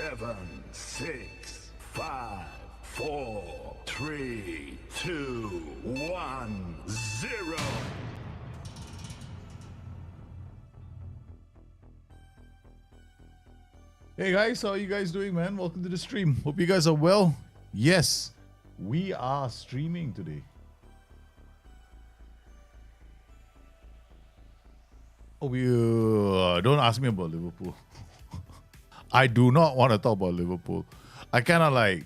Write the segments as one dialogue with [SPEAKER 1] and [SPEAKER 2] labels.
[SPEAKER 1] 7, 6, 5, 4, 3, 2, 1, 0.
[SPEAKER 2] Hey guys, how are you guys doing, man? Welcome to the stream. Hope you guys are well. Yes, we are streaming today. Oh, you don't ask me about Liverpool. I do not want to talk about Liverpool. I kind of like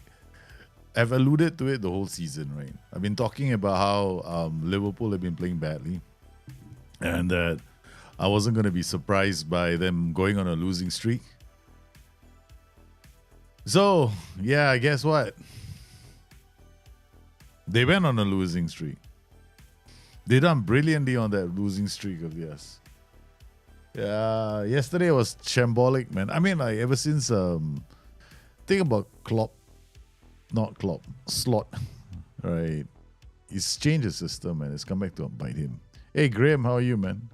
[SPEAKER 2] have alluded to it the whole season, right? I've been talking about how Liverpool have been playing badly, and that I wasn't going to be surprised by them going on a losing streak. So, yeah, guess what? They went on a losing streak. They done brilliantly on that losing streak of theirs. Yeah, yesterday was shambolic, man. I mean, like, ever since, think about Slot, right? He's changed his system and it's come back to bite him. Hey, Graham, how are you, man?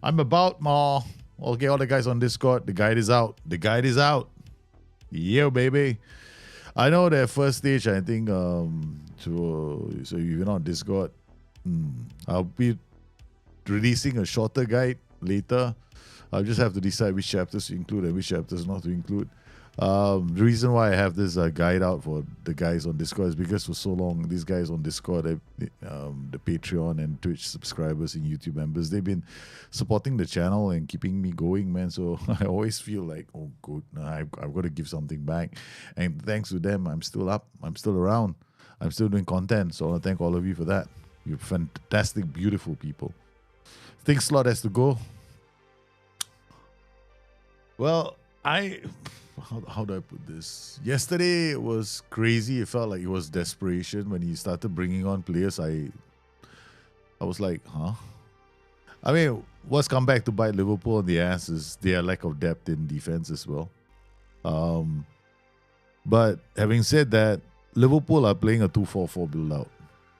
[SPEAKER 2] I'm about, ma. Okay, all the guys on Discord, the guide is out. The guide is out. Yeah, baby. I know that first stage, I think, so if you're not on Discord, I'll be releasing a shorter guide later. I'll just have to decide which chapters to include and which chapters not to include. The reason why I have this guide out for the guys on Discord is because for so long, these guys on Discord, the Patreon and Twitch subscribers and YouTube members, they've been supporting the channel and keeping me going, man. So I always feel like, oh, good, I've got to give something back. And thanks to them, I'm still up. I'm still around. I'm still doing content. So I want to thank all of you for that. You're fantastic, beautiful people. Think Slot has to go. Well, how do I put this? Yesterday was crazy. It felt like it was desperation when he started bringing on players. I was like, huh? I mean, what's come back to bite Liverpool in the ass is their lack of depth in defense as well. But having said that, Liverpool are playing a 2-4-4 build-out.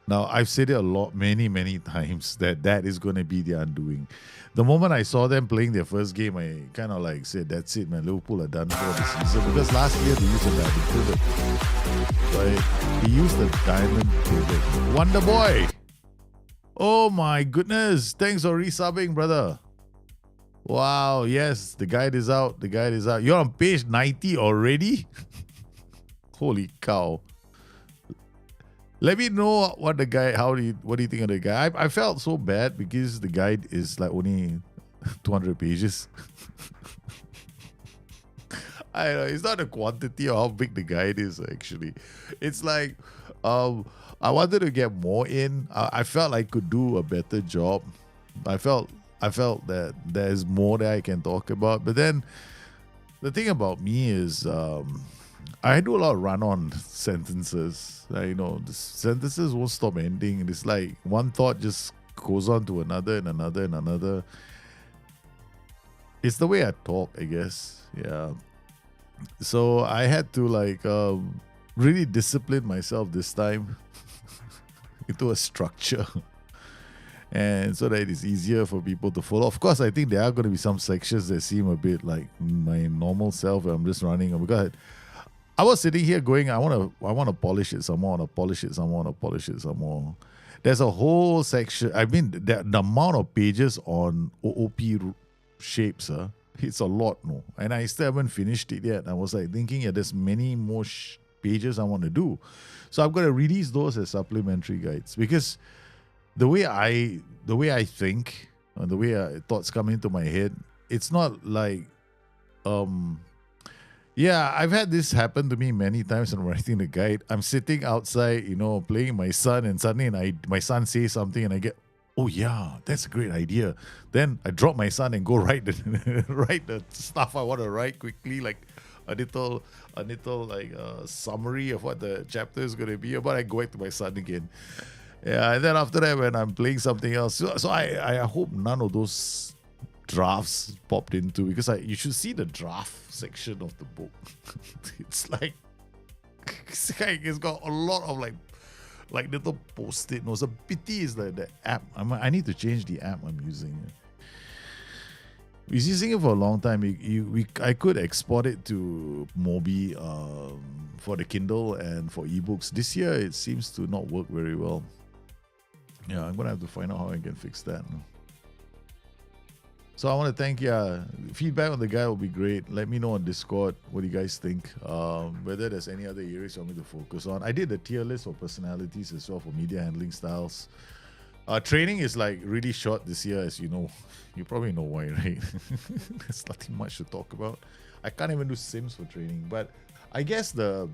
[SPEAKER 2] Now, I've said it many times that is going to be the undoing. The moment I saw them playing their first game, I kind of like said, that's it, man. Liverpool are done for the season. Because last year they used a diamond pivot. Right? He used the diamond pivot. Wonder Boy! Oh my goodness. Thanks for resubbing, brother. Wow, yes. The guide is out. The guide is out. You're on page 90 already? Holy cow. Let me know what the guy, what do you think of the guy? I felt so bad because the guide is like only 200 pages. I don't know, it's not the quantity of how big the guide is actually. It's like, I wanted to get more in. I felt I could do a better job. I felt that there's more that I can talk about. But then the thing about me is, I do a lot of run-on sentences. The sentences won't stop ending. It's like one thought just goes on to another and another and another. It's the way I talk, I guess. Yeah. So I had to really discipline myself this time into a structure. And so that it's easier for people to follow. Of course, I think there are going to be some sections that seem a bit like my normal self where I'm just running. Because I was sitting here going, I want to polish it some more, I want to polish it some more, I want to polish it some more. There's a whole section. I mean, the amount of pages on OOP shapes, it's a lot, no. And I still haven't finished it yet. I was like thinking, there's many more pages I want to do. So I'm going to release those as supplementary guides because the way I think, and the way thoughts come into my head, it's not like, yeah, I've had this happen to me many times when I'm writing the guide. I'm sitting outside, playing my son, and suddenly my son says something, and I get, oh yeah, that's a great idea. Then I drop my son and go write the stuff I want to write quickly, like a little summary of what the chapter is going to be about. I go back to my son again. Yeah, and then after that, when I'm playing something else, so I hope none of those drafts popped into, because you should see the draft section of the book. it's got a lot of like little post-it notes. The pity is like the app. I need to change the app I'm using. was using it for a long time. I could export it to Mobi for the Kindle and for ebooks. This year, it seems to not work very well. Yeah, I'm going to have to find out how I can fix that. So I want to thank, feedback on the guide will be great. Let me know on Discord what you guys think. Whether there's any other areas you want me to focus on. I did a tier list for personalities as well for media handling styles. Training is like really short this year, as you know. You probably know why, right? There's nothing much to talk about. I can't even do sims for training, but I guess the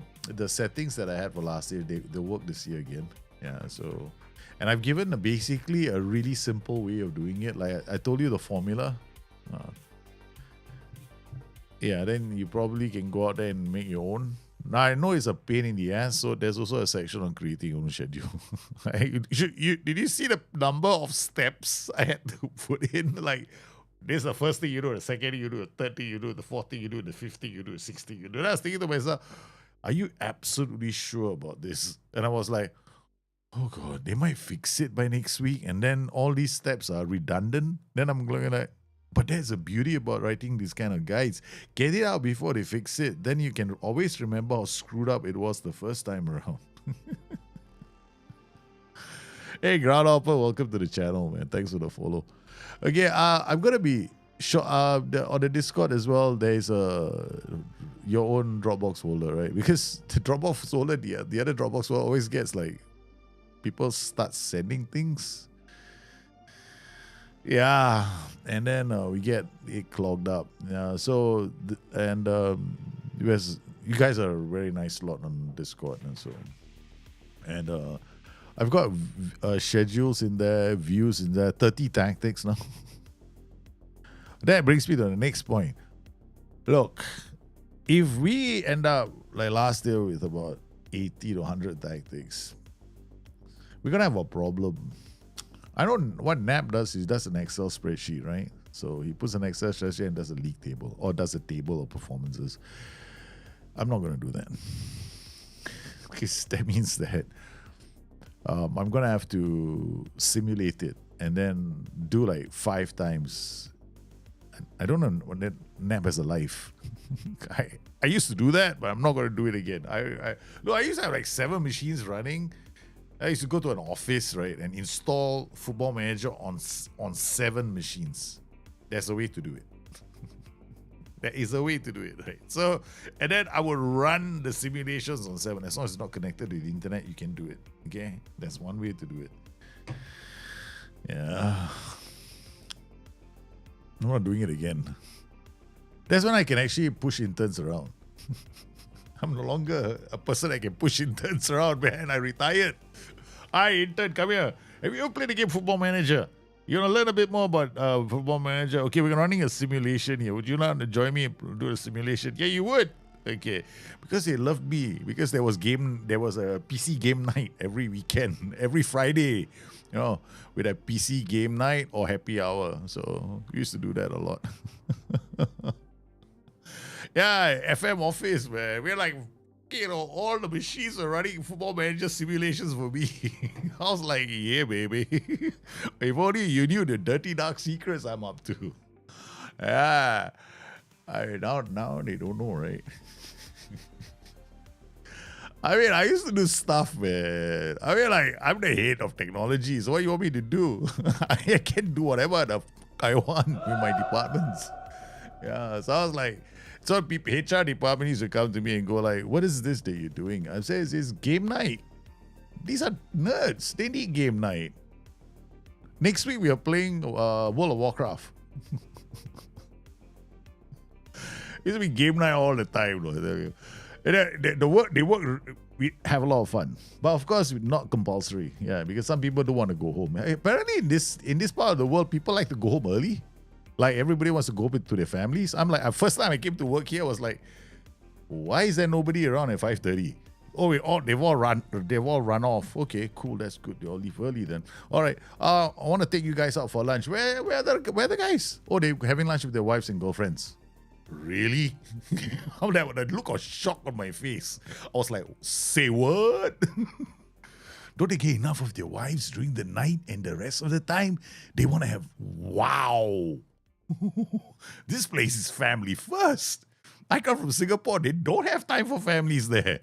[SPEAKER 2] settings that I had for last year, they work this year again. Yeah, so, and I've given basically a really simple way of doing it. Like I told you the formula. Yeah, then you probably can go out there and make your own. Now, I know it's a pain in the ass, so there's also a section on creating your own schedule. Did you see the number of steps I had to put in? Like, this is the first thing you do, the second thing you do, the third thing you do, the fourth thing you do, the fifth thing you do, the sixth thing you do. And I was thinking to myself, are you absolutely sure about this? And I was like, oh God, they might fix it by next week. And then all these steps are redundant. Then I'm going like, but there's the beauty about writing these kind of guides. Get it out before they fix it. Then you can always remember how screwed up it was the first time around. Hey, Groundhopper, welcome to the channel, man. Thanks for the follow. Okay, I'm going to be on the Discord as well. There's your own Dropbox folder, right? Because the Dropbox folder, the other Dropbox folder always gets like, people start sending things. Yeah, and then we get it clogged up. Yeah, so you guys are a very nice lot on Discord, and so, and I've got schedules in there, views in there, 30 tactics now. That brings me to the next point. Look, if we end up like last year with about 80 to 100 tactics, we're gonna have a problem. I know what Nap does. He does an Excel spreadsheet, right? So he puts an Excel spreadsheet and does a league table or does a table of performances. I'm not going to do that because that means that I'm going to have to simulate it and then do like 5 times. I don't know when Nap has a life. I used to do that, but I'm not going to do it again. I used to have like 7 machines running. I used to go to an office, right, and install Football Manager on 7 machines. There's a way to do it. There is a way to do it, right? So, and then I would run the simulations on 7. As long as it's not connected to the internet, you can do it. Okay? That's one way to do it. Yeah. I'm not doing it again. That's when I can actually push interns around. I'm no longer a person that can push interns around, man. I retired. Hi, intern, come here. Have you ever played the game Football Manager? You want to learn a bit more about Football Manager? Okay, we're running a simulation here. Would you like to join me and do a simulation? Yeah, you would. Okay, because they loved me. Because there was a PC game night every weekend, every Friday. You know, with a PC game night or happy hour. So we used to do that a lot. Yeah, FM office, man. We're like, you know, all the machines are running Football Manager simulations for me. I was like, yeah, baby. If only you knew the dirty, dark secrets I'm up to. Yeah. Now they don't know, right? I mean, I used to do stuff, man. I mean, like, I'm the head of technology. So what you want me to do? I can do whatever I want with my departments. Yeah, so I was like, so HR department used to come to me and go like, what is this that you're doing? I say, it's game night. These are nerds. They need game night. Next week, we are playing World of Warcraft. It's be game night all the time. We have a lot of fun. But of course, not compulsory. Yeah, because some people don't want to go home. Apparently, in this part of the world, people like to go home early. Like everybody wants to go to their families. I'm like, first time I came to work here, I was like, why is there nobody around at 5:30? Oh, they've all run off. Okay, cool, that's good. They all leave early then. All right, I want to take you guys out for lunch. Where are the guys? Oh, they're having lunch with their wives and girlfriends. Really? The look of shock on my face. I was like, say what? Don't they get enough of their wives during the night and the rest of the time? They want to have wow. This place is family first. I come from Singapore. They don't have time for families there.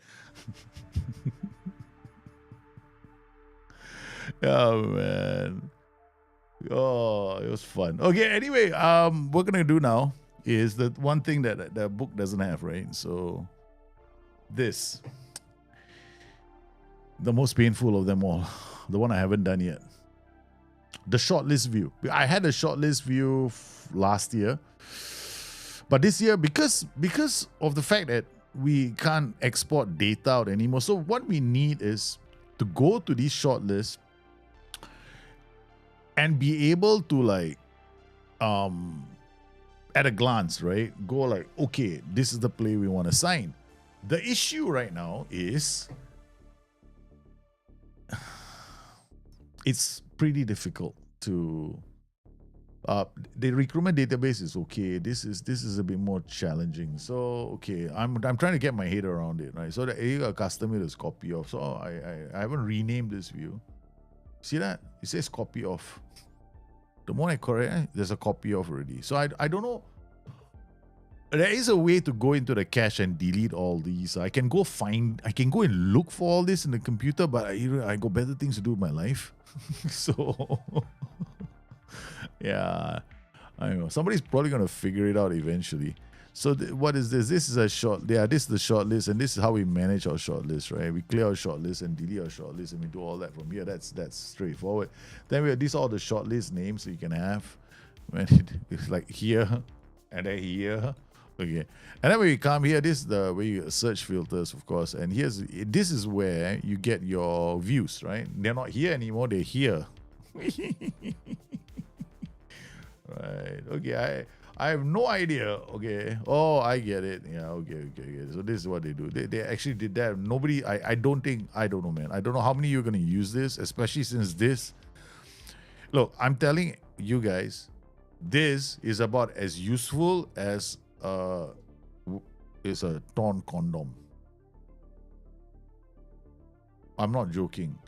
[SPEAKER 2] Oh man. Oh, it was fun. Okay, anyway, what we're gonna do now is the one thing that the book doesn't have, right? So this. The most painful of them all. The one I haven't done yet. The shortlist view. I had a shortlist view last year. But this year, because of the fact that we can't export data out anymore, so what we need is to go to these shortlists and be able to like at a glance, right? Go like, okay, this is the play we want to sign. The issue right now is it's pretty difficult to the recruitment database is okay. This is a bit more challenging. So okay, I'm trying to get my head around it, right? So that a customer is copy off. So I haven't renamed this view. See that? It says copy off. The more I correct, there's a copy off already. So I don't know. There is a way to go into the cache and delete all these. I can go and look for all this in the computer, but I got better things to do with my life. So yeah, I know somebody's probably gonna figure it out eventually. So what is this? This is a short. Yeah, this is the short list, and this is how we manage our short list, right? We clear our short list and delete our short list, and we do all that from here. That's straightforward. Then we have these all the short list names so you can have. When it's like here, and then here. Okay, and then when you come here, this is the where you search filters, of course. And this is where you get your views, right? They're not here anymore; they're here. Right. Okay. I have no idea. Okay. Oh, I get it. Yeah. Okay. So this is what they do. They actually did that. Nobody. I don't know, man. I don't know how many you're gonna use this, especially since this. Look, I'm telling you guys, this is about as useful as is a torn condom. I'm not joking.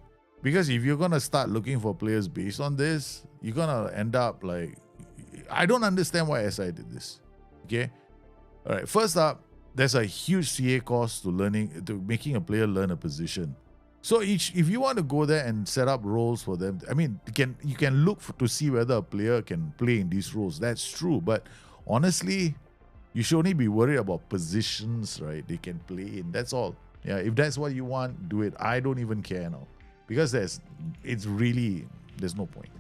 [SPEAKER 2] Because if you're gonna start looking for players based on this, you're gonna end up like, I don't understand why SI did this. Okay, all right. First up, there's a huge CA cost to making a player learn a position. So if you want to go there and set up roles for them, I mean, you can look to see whether a player can play in these roles. That's true, but honestly, you should only be worried about positions, right? They can play in. That's all. Yeah, if that's what you want, do it. I don't even care now. Because there's no point.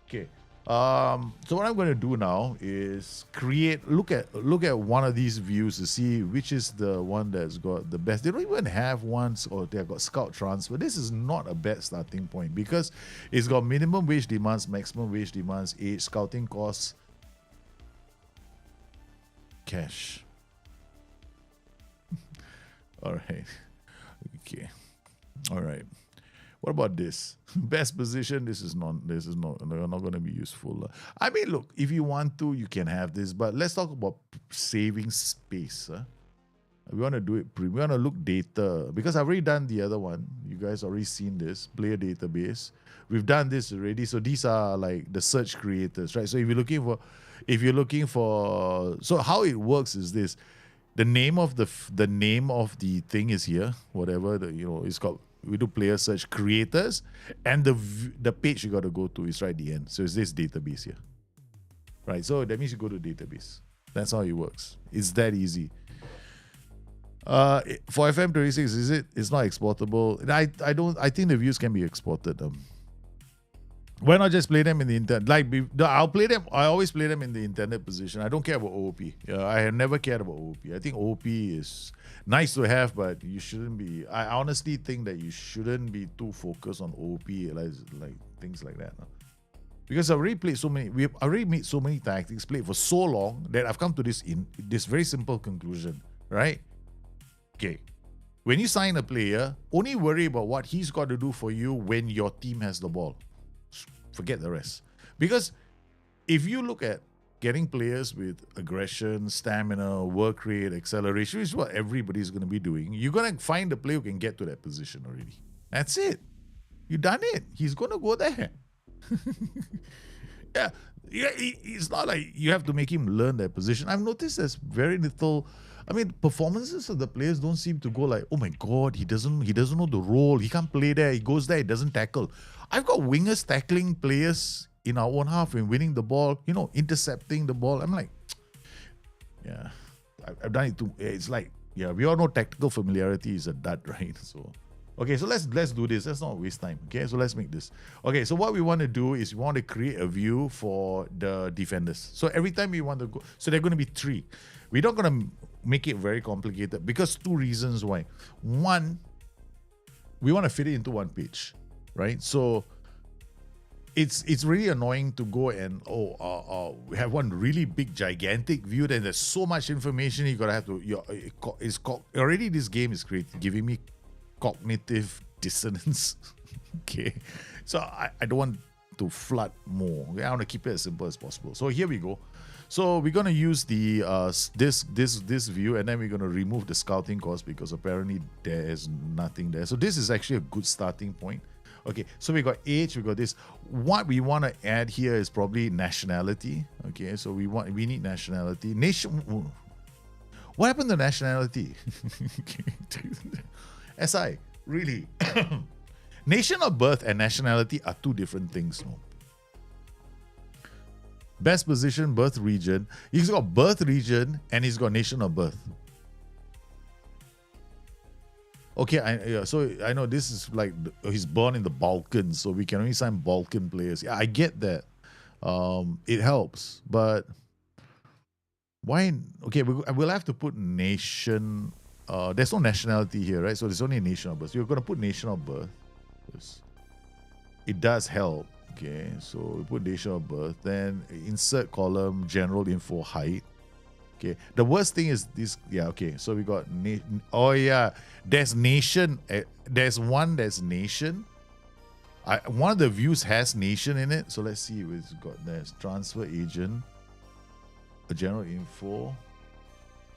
[SPEAKER 2] Okay. So what I'm going to do now is look at one of these views to see which is the one that's got the best. They don't even have ones or they've got scout transfer. This is not a bad starting point because it's got minimum wage demands, maximum wage demands, age, scouting costs, cash. All right. Okay. All right. What about this? Best position, this is not going to be useful. I mean, look, if you want to, you can have this, but let's talk about saving space. We want to do it, we want to look data, because I've already done the other one. You guys already seen this, player database. We've done this already. So these are like the search creators, right? So if you're looking for, so how it works is this. The name of the thing is here, whatever, it's called. We do player search creators, and the page you got to go to is right at the end. So it's this database here, right? So that means you go to database. That's how it works. It's that easy. For FM26, it's not exportable. I think the views can be exported. Why not just play them in the internet? I'll play them. I always play them in the internet position. I don't care about OOP. I have never cared about OOP. I think OOP is nice to have, but you shouldn't be. I honestly think that you shouldn't be too focused on OOP, like things like that. Because I've already played so many. We've already made so many tactics, played for so long that I've come to this very simple conclusion, right? Okay. When you sign a player, only worry about what he's got to do for you when your team has the ball. Forget the rest. Because if you look at getting players with aggression, stamina, work rate, acceleration, which is what everybody's going to be doing, you're going to find a player who can get to that position already. That's it. You done it. He's going to go there. Yeah. Yeah, it's not like you have to make him learn that position. I've noticed there's very little. I mean, performances of the players don't seem to go like, oh my god, he doesn't know the role. He can't play there. He goes there, he doesn't tackle. I've got wingers tackling players in our own half and winning the ball. Intercepting the ball. I'm like, yeah, I've done it too. It's like, yeah, we all know tactical familiarity is a dud, right? So. Okay, so let's do this. Let's not waste time. Okay, so let's make this. Okay, so what we want to do is we want to create a view for the defenders. So every time we want to go, so they're going to be 3. We're not going to make it very complicated because 2 reasons why. One, we want to fit it into one page, right? So it's really annoying to go and we have one really big gigantic view. Then there's so much information you gotta have to. Already this game is giving me cognitive dissonance. Okay, so I don't want to flood more. Okay? I want to keep it as simple as possible. So here we go. So we're gonna use the this view, and then we're gonna remove the scouting cost because apparently there is nothing there. So this is actually a good starting point. Okay, so we got age, we got this. What we want to add here is probably nationality. Okay, so we need nationality. What happened to nationality? SI, really? Nation of birth and nationality are 2 different things. No? Best position, birth region. He's got birth region and he's got nation of birth. Okay, so I know this is like he's born in the Balkans, so we can only sign Balkan players. Yeah, I get that. It helps, but why? Okay, we'll have to put nation. There's no nationality here, right? So there's only nation of birth. So you're going to put nation of birth. It does help. Okay, so we put nation of birth. Then insert column general info height. Okay, the worst thing is this. Yeah, okay, so we got there's nation. There's one that's nation. One of the views has nation in it. So let's see what it's got. There's transfer agent, a general info.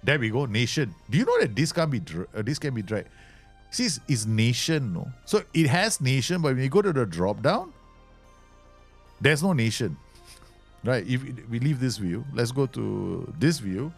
[SPEAKER 2] There we go, nation. Do you know that this can be dragged? See, it's nation, no? So it has nation, but when you go to the drop down, there's no nation. Right, if we leave this view, let's go to this view.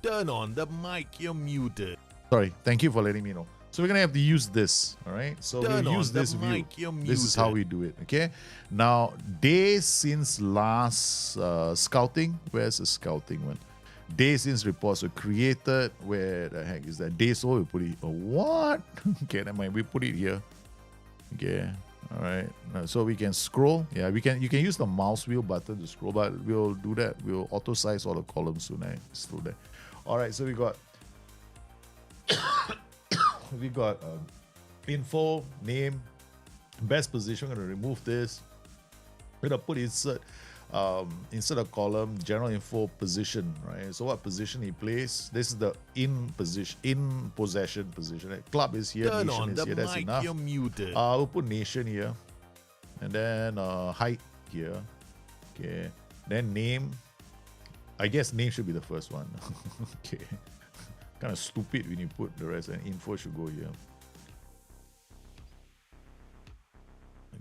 [SPEAKER 3] Turn on the mic, you're muted.
[SPEAKER 2] Sorry, thank you for letting me know. So we're gonna have to use this, all right? So we'll use this view. This is how we do it, okay? Now, days since last scouting. Where's the scouting one? Days since reports were created. Where the heck is that? Days old, we put it. What? Okay, never mind. We put it here. Okay, all right. So we can scroll. Yeah, we can. You can use the mouse wheel button to scroll, but we'll do that. We'll auto size all the columns soon. It's through there. All right, so we got info, name, best position. I'm gonna remove this. We're gonna put insert a column, general info, position, right? So what position he plays? This is the in possession position. Right? Club is here,
[SPEAKER 3] Turn
[SPEAKER 2] nation
[SPEAKER 3] on
[SPEAKER 2] is
[SPEAKER 3] the
[SPEAKER 2] here. That's
[SPEAKER 3] mic,
[SPEAKER 2] enough.
[SPEAKER 3] you're muted.
[SPEAKER 2] We'll put nation here, and then height here. Okay, then name. I guess name should be the first one. Okay. Kind of stupid when you put the rest, and info should go here.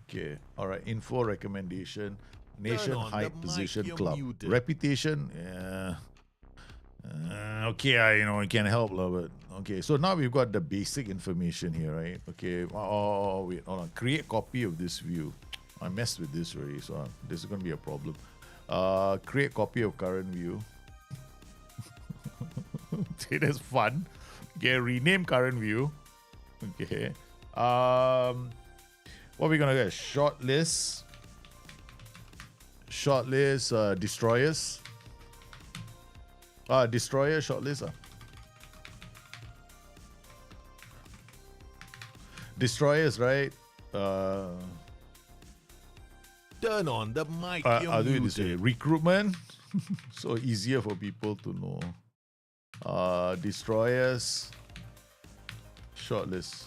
[SPEAKER 2] Okay. All right. Info, recommendation, nation, height, position, club. Muted. Reputation. Yeah. Okay. I can't help, but okay. So now we've got the basic information here, right? Okay. Oh, wait. Hold on. Create copy of this view. I messed with this already, so this is going to be a problem. Create copy of current view. Okay, that's fun. Okay, rename current view. Okay. What are we gonna get? Short list. Destroyers. Destroyer short list. Destroyers, right?
[SPEAKER 3] Turn on the mic. You're
[SPEAKER 2] I'll do it this way.
[SPEAKER 3] muted.
[SPEAKER 2] Recruitment. So easier for people to know. Destroyers. Shortlist.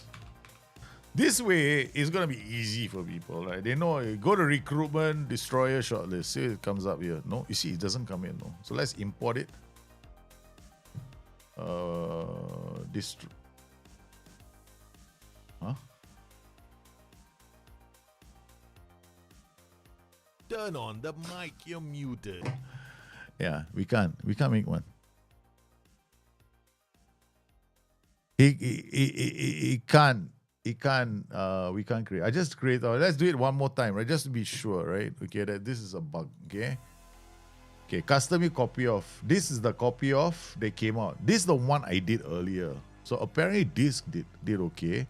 [SPEAKER 2] This way is gonna be easy for people, right? They know go to recruitment, destroyer, shortlist. See it comes up here. No, you see it doesn't come in. No. So let's import it. Huh?
[SPEAKER 3] Turn on the mic. You're muted.
[SPEAKER 2] Yeah, we can't make one. He can't. We can't create. I just create. Let's do it one more time, right? Just to be sure, right? Okay, that this is a bug. Okay. Okay, custom copy of. This is the copy of they came out. This is the one I did earlier. So apparently this did okay.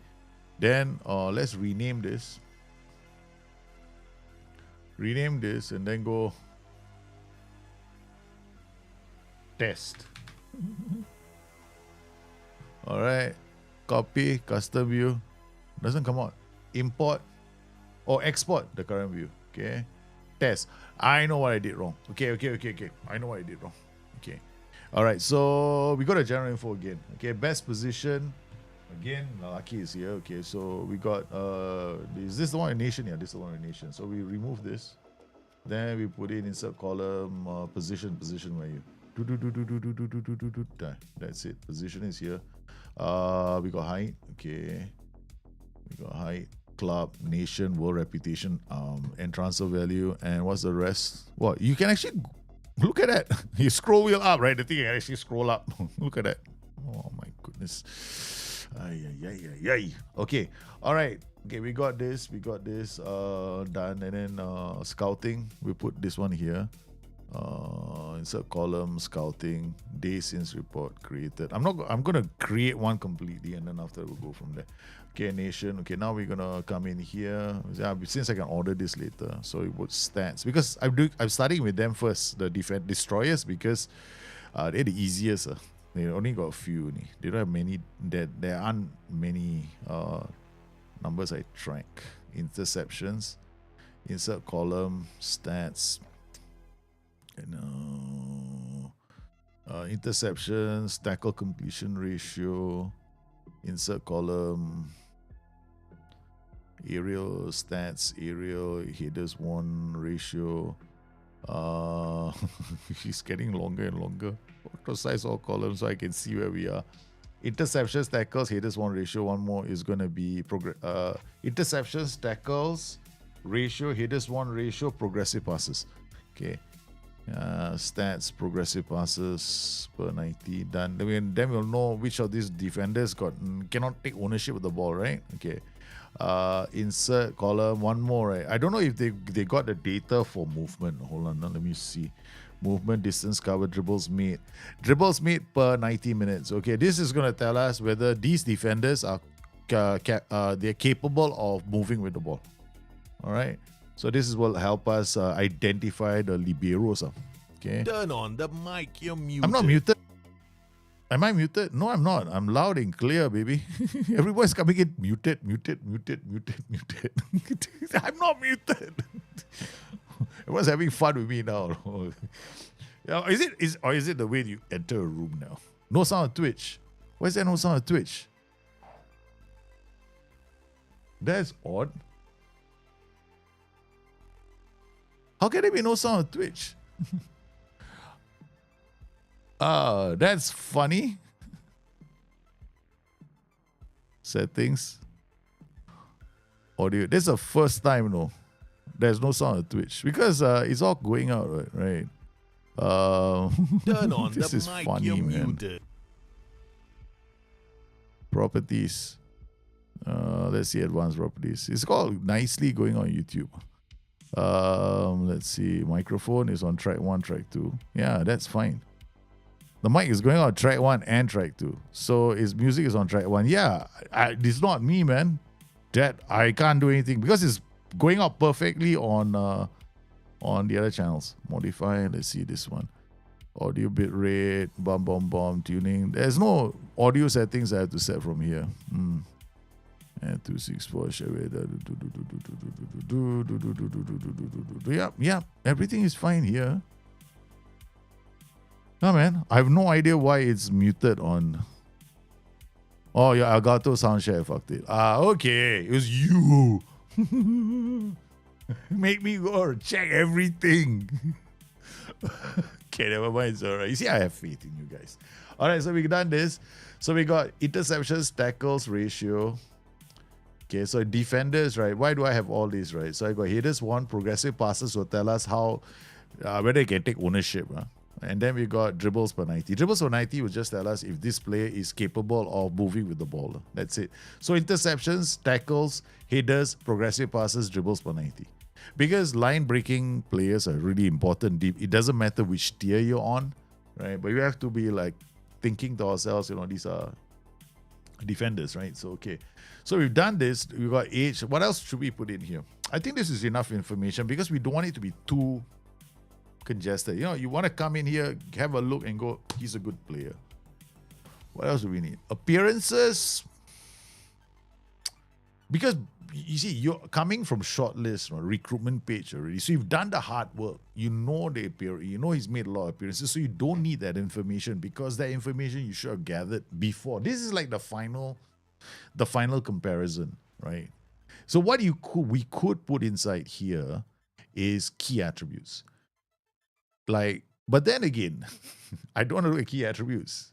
[SPEAKER 2] Then let's rename this. Rename this and then go test. All right, copy, custom view. Doesn't come out. Import or export the current view. Okay. Test. I know what I did wrong. Okay. I know what I did wrong. Okay. All right. So we go to general info again. Okay. Best position. Again, Lucky is here. Okay. So we got is this the one in nation? Yeah, this is the one in nation. So we remove this. Then we put in insert column position where you that's it. Position is here. We got height. Okay. We got height, club, nation, world reputation, and transfer value. And what's the rest? Well, you can actually look at that. You scroll wheel up, right? The thing can actually scroll up. Look at that. Oh my goodness. Ay. Okay. All right. Okay, we got this done. And then scouting, we put this one here. Insert column, scouting, day since report created. I'm gonna create one completely and then after we'll go from there. Okay, nation. Okay, now we're gonna come in here. Since I can order this later, so we put stats because I'm starting with them first, the defense destroyers, because they're the easiest. They only got a few. They don't have many. There aren't many numbers I track. Interceptions, insert column, stats. Interceptions, tackle completion ratio, insert column, aerial stats, aerial headers won ratio. It's getting longer and longer. Size all columns so I can see where we are. Interceptions, tackles, headers won ratio. One more is going to be interceptions, tackles, ratio, headers won ratio, progressive passes. Okay. Stats, progressive passes per 90 done. Then we'll know which of these defenders cannot take ownership of the ball, right? Okay. Insert column, one more, right? I don't know if they got the data for movement. Hold on, now let me see. Movement, distance covered, dribbles made per 90 minutes. Okay, this is going to tell us whether these defenders are they're capable of moving with the ball. All right. So this will help us identify the liberos. Okay.
[SPEAKER 3] Turn on the mic. You're muted.
[SPEAKER 2] I'm not muted. Am I muted? No, I'm not. I'm loud and clear, baby. Everybody's coming in muted. I'm not muted. Everyone's having fun with me now. Is it the way you enter a room now? No sound on Twitch. Why is there no sound on Twitch? That's odd. How can there be no sound on Twitch? That's funny. Settings. Audio. This is the first time, no. There's no sound on Twitch. Because it's all going out, right?
[SPEAKER 3] Turn on
[SPEAKER 2] this
[SPEAKER 3] the
[SPEAKER 2] is
[SPEAKER 3] mic.
[SPEAKER 2] funny,
[SPEAKER 3] You're
[SPEAKER 2] man.
[SPEAKER 3] muted.
[SPEAKER 2] Properties. Let's see advanced properties. It's called nicely going on YouTube. Let's see. Microphone is on track 1, track 2. Yeah, that's fine. The mic is going on track 1 and track 2. So his music is on track 1. Yeah, it's not me, man. That I can't do anything because it's going out perfectly on the other channels. Modify. Let's see this one. Audio bit rate, tuning. There's no audio settings I have to set from here. And 264 share. Yeah, everything is fine here. No, man, I have no idea why it's muted on. Oh, your Elgato sound share fucked it. Okay. It was you. Make me go check everything. Okay, never mind. It's alright. You see, I have faith in you guys. Alright, so we've done this. So we got interceptions, tackles, ratio. Okay, so defenders, right? Why do I have all these, right? So I got headers, one progressive passes will tell us how whether you can take ownership. And then we got dribbles per 90. Dribbles per 90 will just tell us if this player is capable of moving with the ball. That's it. So interceptions, tackles, headers, progressive passes, dribbles per 90. Because line breaking players are really important. It doesn't matter which tier you're on, right? But you have to be like thinking to ourselves, these are defenders, right? So, okay. So we've done this. We've got age. What else should we put in here? I think this is enough information because we don't want it to be too congested. You want to come in here, have a look and go, he's a good player. What else do we need? Appearances. Because you see, you're coming from shortlist, recruitment page already. So you've done the hard work. You know the appearance. You know he's made a lot of appearances. So you don't need that information because that information you should have gathered before. This is like the final comparison, right? So what we could put inside here is key attributes. But then again, I don't want to look at key attributes.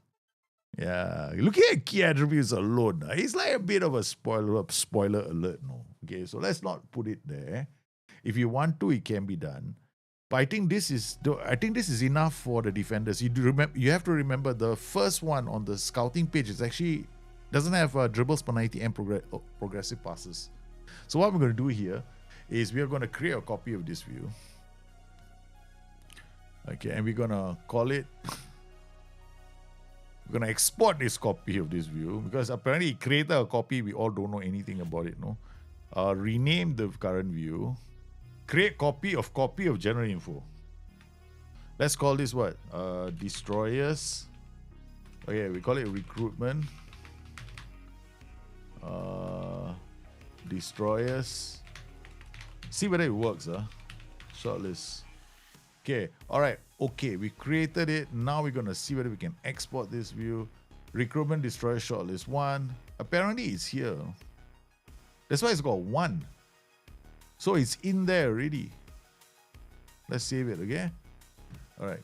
[SPEAKER 2] Yeah, looking at key attributes alone, it's like a bit of a spoiler alert. No, okay, so let's not put it there. If you want to, it can be done. But I think this is enough for the defenders. You have to remember the first one on the scouting page is actually doesn't have dribbles per 90 and progressive passes. So what we're going to do here is we are going to create a copy of this view. Okay, and we're going to call it, we're going to export this copy of this view because apparently it created a copy, we all don't know anything about it, no? Rename the current view, create copy of general info. Let's call this what? Destroyers. Okay, we call it recruitment. Destroyers. See whether it works, shortlist. Okay, all right, okay, we created it. Now we're gonna see whether we can export this view. Recruitment destroyer shortlist 1. Apparently it's here. That's why it's got 1. So it's in there already. Let's save it, okay? All right,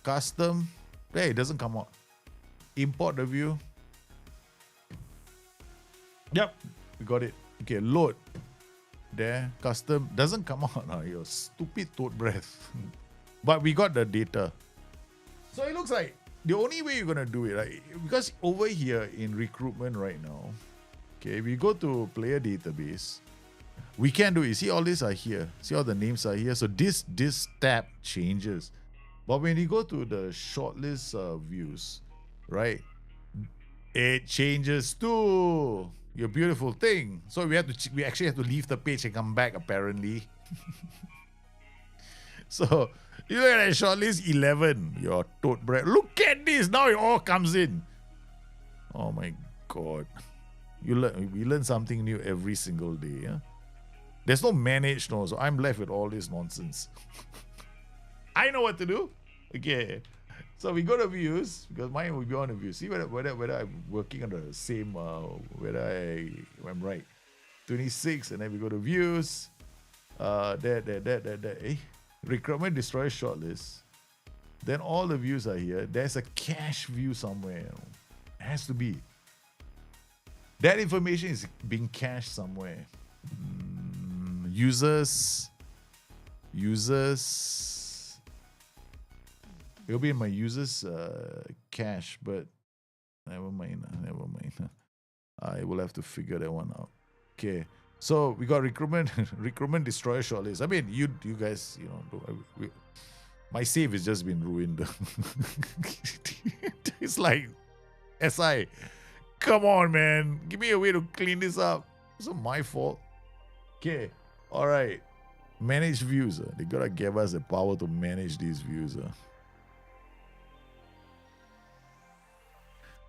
[SPEAKER 2] custom. Hey, it doesn't come out. Import the view. Yep, we got it. Okay, load. There, custom. Doesn't come out now, your stupid toad breath. But we got the data. So it looks like the only way you're going to do it, right? Because over here in recruitment right now, okay, we go to player database. We can do it. See, all these are here. See, all the names are here. So this tab changes. But when you go to the shortlist views, right, it changes too. Your beautiful thing. So we actually have to leave the page and come back apparently. So you look at that shortlist 11. Your toad breath. Look at this. Now it all comes in. Oh my god. We learn something new every single day. Huh? There's no manage, no. So I'm left with all this nonsense. I know what to do. Okay. So we go to views because mine will be on the view. See whether I'm working on the same, whether I'm right. 26, and then we go to views. There. Recruitment destroy shortlist. Then all the views are here. There's a cache view somewhere. It has to be. That information is being cached somewhere. Users. It'll be in my users cache, but never mind. I will have to figure that one out. Okay, so we got recruitment destroyer shortlist. I mean, you guys, my save has just been ruined. It's like SI, come on, man, give me a way to clean this up. It's not my fault. Okay, all right. Manage views. They gotta give us the power to manage these views.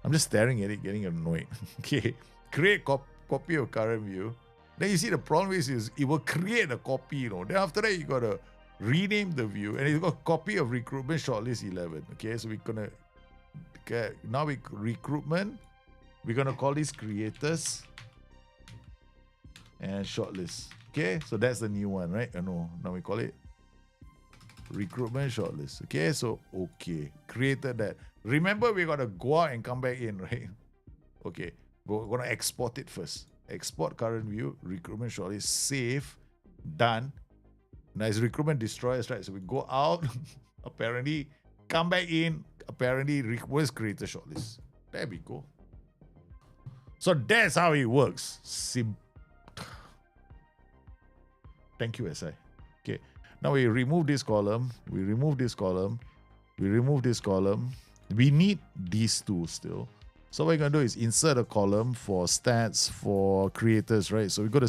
[SPEAKER 2] I'm just staring at it, getting annoyed. Okay, create copy of current view. Then you see the problem is it will create a copy, Then after that, you got to rename the view. And it's got a copy of recruitment shortlist 11. Okay, so we're going to, now recruitment, we're going to call this creators and shortlist. Okay, so that's the new one, right? No, now we call it recruitment shortlist. Okay, so created that. Remember, we got to go out and come back in, right? Okay, we're going to export it first. Export current view, recruitment shortlist, save, done. Now it's recruitment destroyers, right? So we go out, apparently, come back in, apparently, request creator shortlist. There we go. So that's how it works. Thank you, SI. Okay. Now we remove this column. We remove this column. We remove this column. We need these two still. So what we're going to do is insert a column for stats for creators, right? So we go to,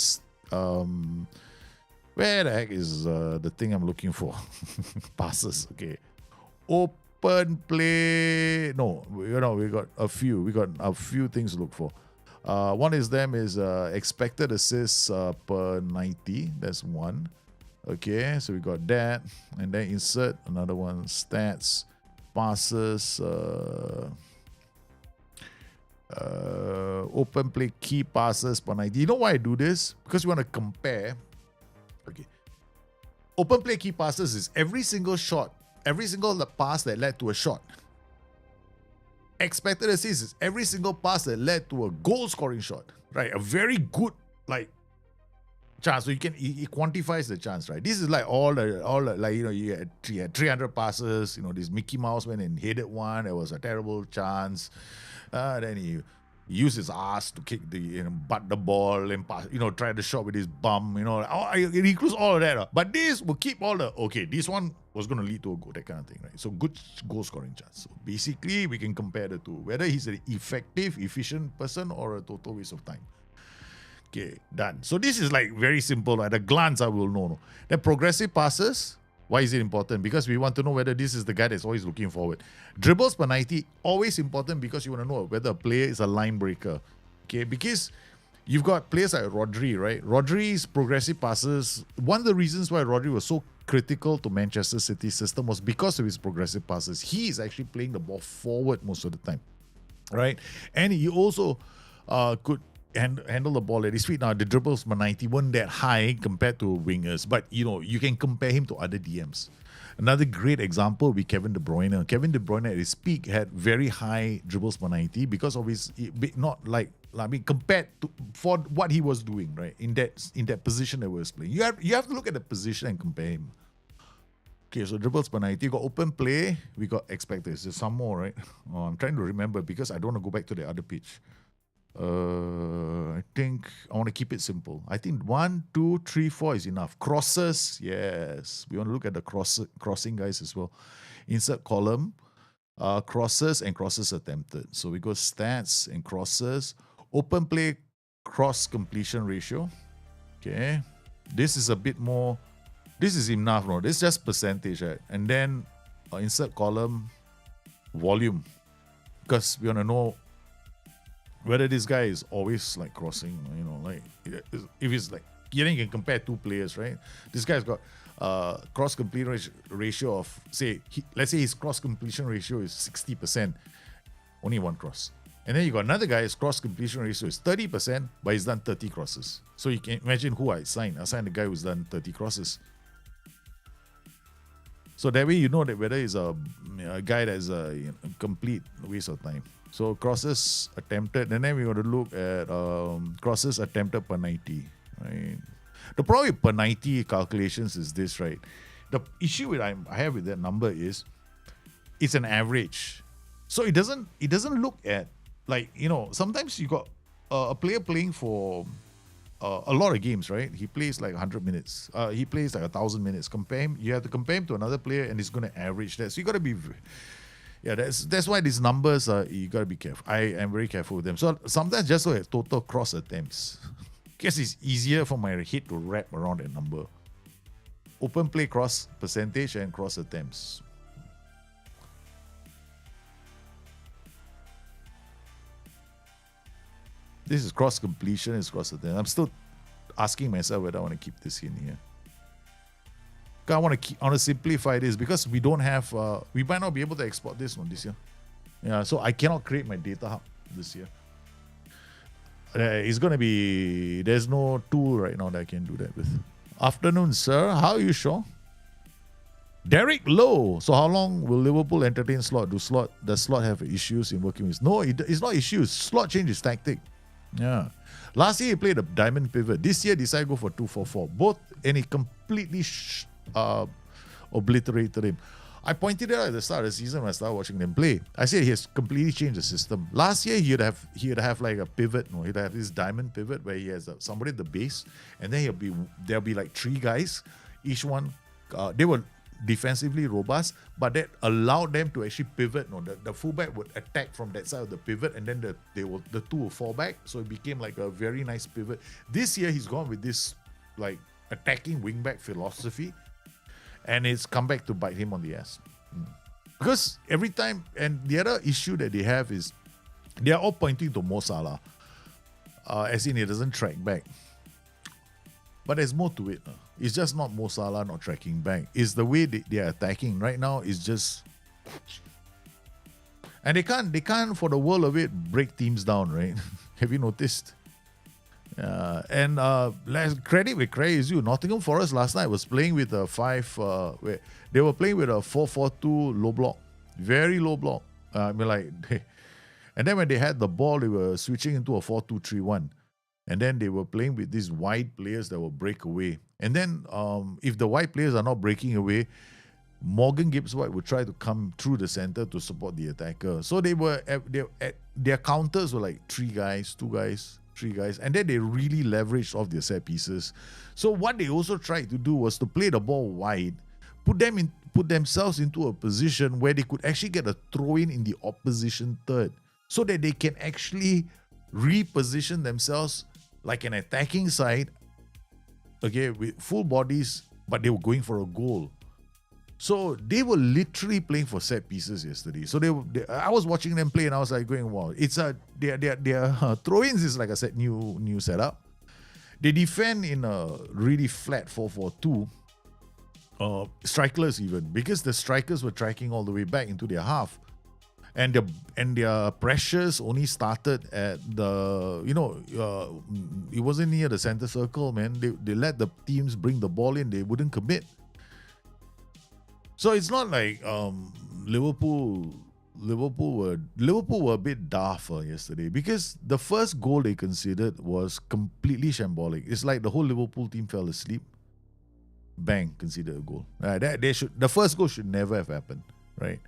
[SPEAKER 2] where the heck is the thing I'm looking for? Passes, okay. Open play. No, we got a few. We got a few things to look for. One is expected assists per 90. That's one. Okay, so we got that. And then insert another one. Stats, passes, open play key passes per 90. You know why I do this? Because we want to compare. Okay. Open play key passes is every single pass that led to a shot. Expected assists is every single pass that led to a goal-scoring shot, right? A very good chance. So it quantifies the chance, right? This is like all the you had 300 passes. This Mickey Mouse went and headed one. It was a terrible chance. Then he used his ass to kick butt the ball and pass, try the shot with his bum. It includes all of that. But this will keep all this one was going to lead to a goal, that kind of thing, right? So good goal scoring chance. So basically, we can compare the two, whether he's an effective, efficient person or a total waste of time. Okay, done. So this is like very simple. At a glance, I will know. Then progressive passes. Why is it important? Because we want to know whether this is the guy that's always looking forward. Dribbles per 90, always important because you want to know whether a player is a line breaker. Okay, because you've got players like Rodri, right? Rodri's progressive passes, one of the reasons why Rodri was so critical to Manchester City's system was because of his progressive passes. He is actually playing the ball forward most of the time, right? And he also could handle the ball at his feet. Now, the dribbles per 90 weren't that high compared to wingers, but you can compare him to other DMs. Another great example would be Kevin De Bruyne. Kevin De Bruyne at his peak had very high dribbles per 90 because of his compared to for what he was doing, right? In that position that he was playing. You have to look at the position and compare him. Okay, so dribbles per 90, you got open play, we got expected. There's some more, right? I'm trying to remember because I don't want to go back to the other pitch. I think I want to keep it simple. I think 1, 2, 3, 4 is enough. Crosses, yes. We want to look at the crossing guys as well. Insert column, crosses and crosses attempted. So we go stats and crosses. Open play cross completion ratio. Okay. This is a bit more. This is enough, no? This is just percentage, right? And then insert column volume. Because we want to know whether this guy is always like crossing, if it's like, you can compare two players, right? This guy's got cross completion ratio of, let's say his cross completion ratio is 60%, only one cross. And then you got another guy, his cross completion ratio is 30%, but he's done 30 crosses. So you can imagine who I signed. I signed the guy who's done 30 crosses. So that way you know that whether he's a guy that's a complete waste of time. So crosses attempted, and then we want to look at crosses attempted per 90, right? The problem with per 90 calculations is this, right? The issue I have with that number is it's an average. So it doesn't look at, sometimes you got a player playing for a lot of games, right? He plays like 100 minutes. He plays like 1,000 minutes. You have to compare him to another player and he's going to average that. So you got to be... Yeah, that's why these numbers you gotta be careful. I am very careful with them. So sometimes just look at total cross attempts. Guess it's easier for my head to wrap around that number. Open play cross percentage and cross attempts. This is cross completion. It's cross attempt. I'm still asking myself whether I want to keep this in here. I want to simplify this because we don't have. We might not be able to export this one this year. Yeah, so I cannot create my data hub this year. It's gonna be. There's no tool right now that I can do that with. Afternoon, sir. How are you, Shaw? Derek Lowe. So how long will Liverpool entertain Slot? Does Slot have issues in working with? No, it's not issues. Slot changed his tactic. Yeah. Last year he played a diamond pivot. This year decided to go for 2-4-4. Both, and he completely obliterated him. I pointed it out at the start of the season when I started watching them play. I said he has completely changed the system. Last year he'd have like a pivot. No, he'd have this diamond pivot where he has somebody at the base, and then there'll be like three guys. Each one, they were defensively robust, but that allowed them to actually pivot. No, the fullback would attack from that side of the pivot, and then the two will fall back. So it became like a very nice pivot. This year he's gone with this like attacking wingback philosophy, and it's come back to bite him on the ass. Because every time, and the other issue that they have is they are all pointing to Mo Salah, as in he doesn't track back. But there's more to it. It's just not Mo Salah not tracking back. It's the way they are attacking right now. Is just, and they can't for the world of it break teams down, right? Have you noticed? And credit where credit is due. Nottingham Forest last night was playing with a 5. They were playing with a 4-4-2 low block, very low block. And then when they had the ball, they were switching into a 4-2-3-1. And then they were playing with these wide players that will break away. And then if the wide players are not breaking away, Morgan Gibbs-White would try to come through the center to support the attacker. So their counters were like 3 guys, 2 guys, 3 guys. And then they really leveraged off their set pieces. So what they also tried to do was to play the ball wide, put themselves into a position where they could actually get a throw-in in the opposition third, so that they can actually reposition themselves like an attacking side, okay, with full bodies, but they were going for a goal. So they were literally playing for set pieces yesterday. So I was watching them play and I was like going, wow, it's their throw-ins is like I said, new setup. They defend in a really flat 4-4-2. Strikeless even, because the strikers were tracking all the way back into their half. And their pressures only started at the, it wasn't near the center circle, man. They let the teams bring the ball in. They wouldn't commit. So it's not like Liverpool were a bit daft yesterday, because the first goal they considered was completely shambolic. It's like the whole Liverpool team fell asleep. Bang, conceded a goal. The first goal should never have happened, right?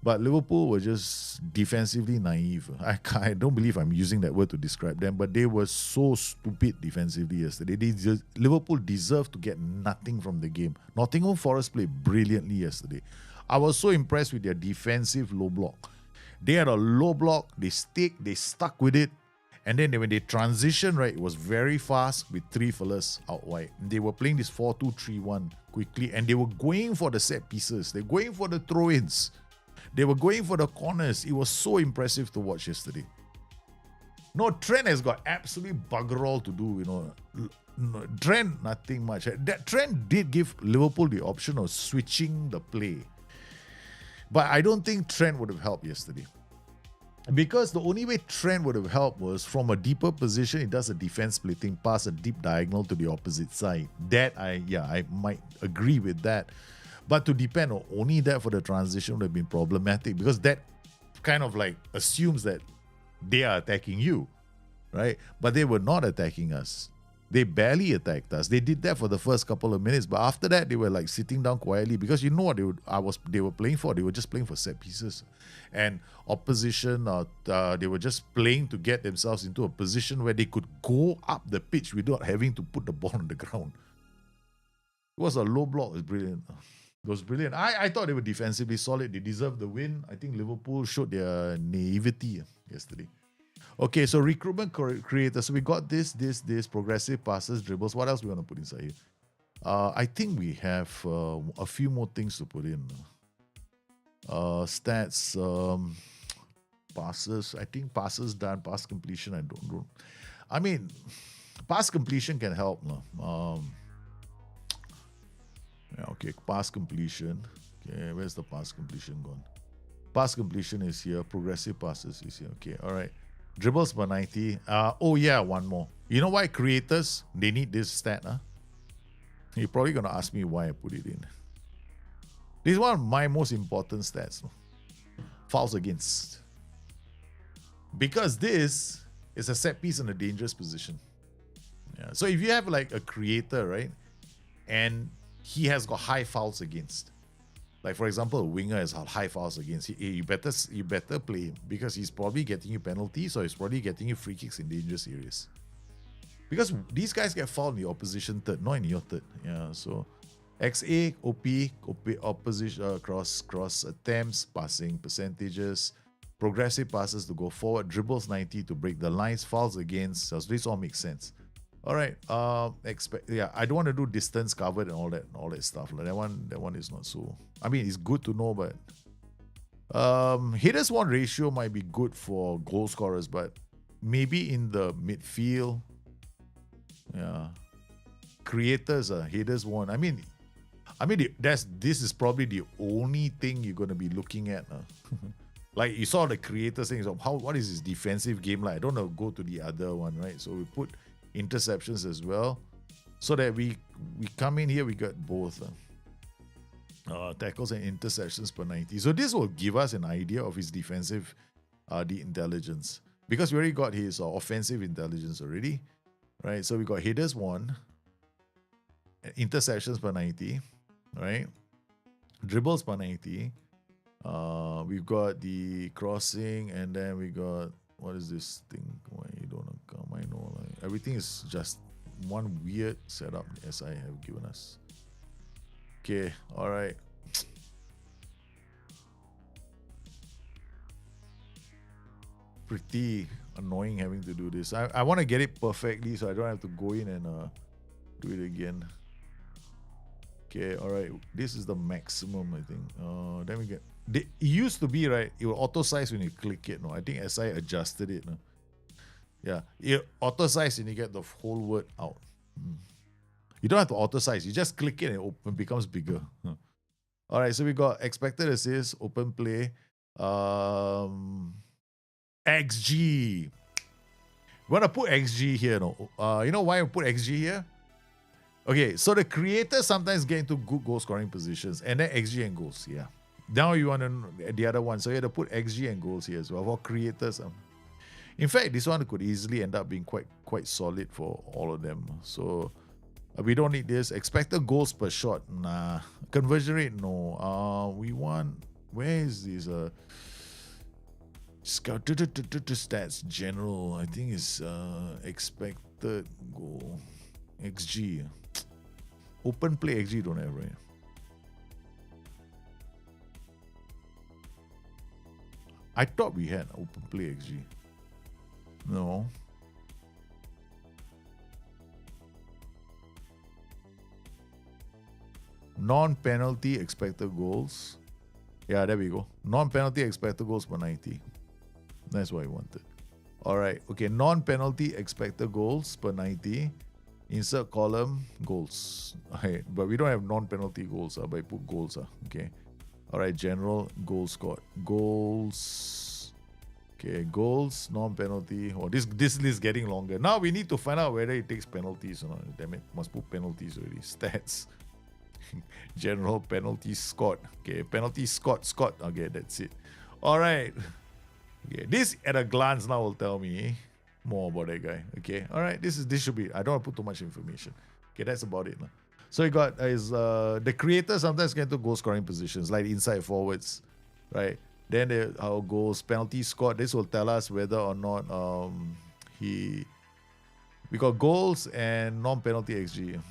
[SPEAKER 2] But Liverpool were just defensively naive. I don't believe I'm using that word to describe them, but they were so stupid defensively yesterday. Liverpool deserved to get nothing from the game. Nottingham Forest played brilliantly yesterday. I was so impressed with their defensive low block. They had a low block, they stuck with it, and then when they transitioned, right, it was very fast with 3 fellas out wide. They were playing this 4-2-3-1 quickly, and they were going for the set pieces. They're going for the throw-ins. They were going for the corners. It was so impressive to watch yesterday. No, Trent has got absolutely bugger all to do, No, Trent, nothing much. That Trent did give Liverpool the option of switching the play. But I don't think Trent would have helped yesterday. Because the only way Trent would have helped was from a deeper position. He does a defense splitting pass, a deep diagonal to the opposite side. That I might agree with that. But to depend on only that for the transition would have been problematic, because that kind of like assumes that they are attacking you, right? But they were not attacking us. They barely attacked us. They did that for the first couple of minutes, but after that they were like sitting down quietly, because you know what they were playing for. They were just playing for set pieces, and opposition. They were just playing to get themselves into a position where they could go up the pitch without having to put the ball on the ground. It was a low block. It was brilliant. It was brilliant. I thought they were defensively solid. They deserved the win. I think Liverpool showed their naivety yesterday. Okay, so recruitment creators. So we got this, progressive passes, dribbles. What else we want to put inside here? I think we have a few more things to put in. Stats. passes. I think passes done, pass completion. I don't know. I mean, pass completion can help. No? Yeah, okay, pass completion. Okay, where's the pass completion gone? Pass completion is here. Progressive passes is here. Okay, all right. Dribbles per 90. Oh yeah, one more. You know why creators, they need this stat? Huh? You're probably going to ask me why I put it in. This is one of my most important stats. Fouls against. Because this is a set piece in a dangerous position. Yeah. So if you have like a creator, right? And he has got high fouls against. Like for example, a winger has high fouls against. You better play him because he's probably getting you penalties or he's probably getting you free kicks in dangerous areas. Because these guys get fouled in the opposition third, not in your third. Yeah, so XA, OP, opposition, cross attempts, passing percentages, progressive passes to go forward, dribbles 90 to break the lines, fouls against. So this all makes sense. All right. I don't want to do distance covered and all that stuff. Like that one is not so. I mean, it's good to know, but headers won ratio might be good for goal scorers, but maybe in the midfield, yeah, creators, headers won. I mean, this is probably the only thing you're gonna be looking at. Like you saw the creators saying, so what is his defensive game like? I don't know. Go to the other one, right? So we put interceptions as well, so that we come in here, we got both tackles and interceptions per 90. So this will give us an idea of his defensive the intelligence, because we already got his offensive intelligence already, right? So we got headers 1, interceptions per 90, right? Dribbles per 90. We've got the crossing, and then we got, what is this thing? Why you don't come? I know, like, everything is just one weird setup SI have given us. Okay, all right. Pretty annoying having to do this. I want to get it perfectly so I don't have to go in and do it again. Okay, all right. This is the maximum, I think. Then we get. It used to be, right, it will auto size when you click it. No, I think SI adjusted it. No? Yeah, it auto size and you get the whole word out. You don't have to auto size. You just click it and it becomes bigger. All right, so we got expected assists, open play, XG. We want to put XG here. No, you know why we put XG here? Okay, so the creators sometimes get into good goal scoring positions, and then XG and goals. Yeah. Now you want to the other one, so you have to put XG and goals here as well for creators. In fact, this one could easily end up being quite solid for all of them. So we don't need this. Expected goals per shot, nah. Conversion rate, no. We want, where is this? Stats general. I think it's expected goal XG. Open play XG don't have, right? I thought we had open play XG. No. Non-penalty expected goals. Yeah, there we go. Non-penalty expected goals per 90. That's what I wanted. All right. Okay, non-penalty expected goals per 90. Insert column goals. Okay, but we don't have non-penalty goals, but I put goals. Okay. All right, general goals scored. Goals. Okay, goals, non-penalty. Oh, this list is getting longer. Now we need to find out whether it takes penalties or not. Damn it, must put penalties already. Stats. General penalty scored. Okay, penalty scored. Okay, that's it. All right. Okay, this at a glance now will tell me more about that guy. Okay, all right. This should be. I don't want to put too much information. Okay, that's about it. So you got the creator sometimes get into goal scoring positions like inside forwards, right? Then our goals, penalty scored. This will tell us whether or not we got goals and non-penalty XG.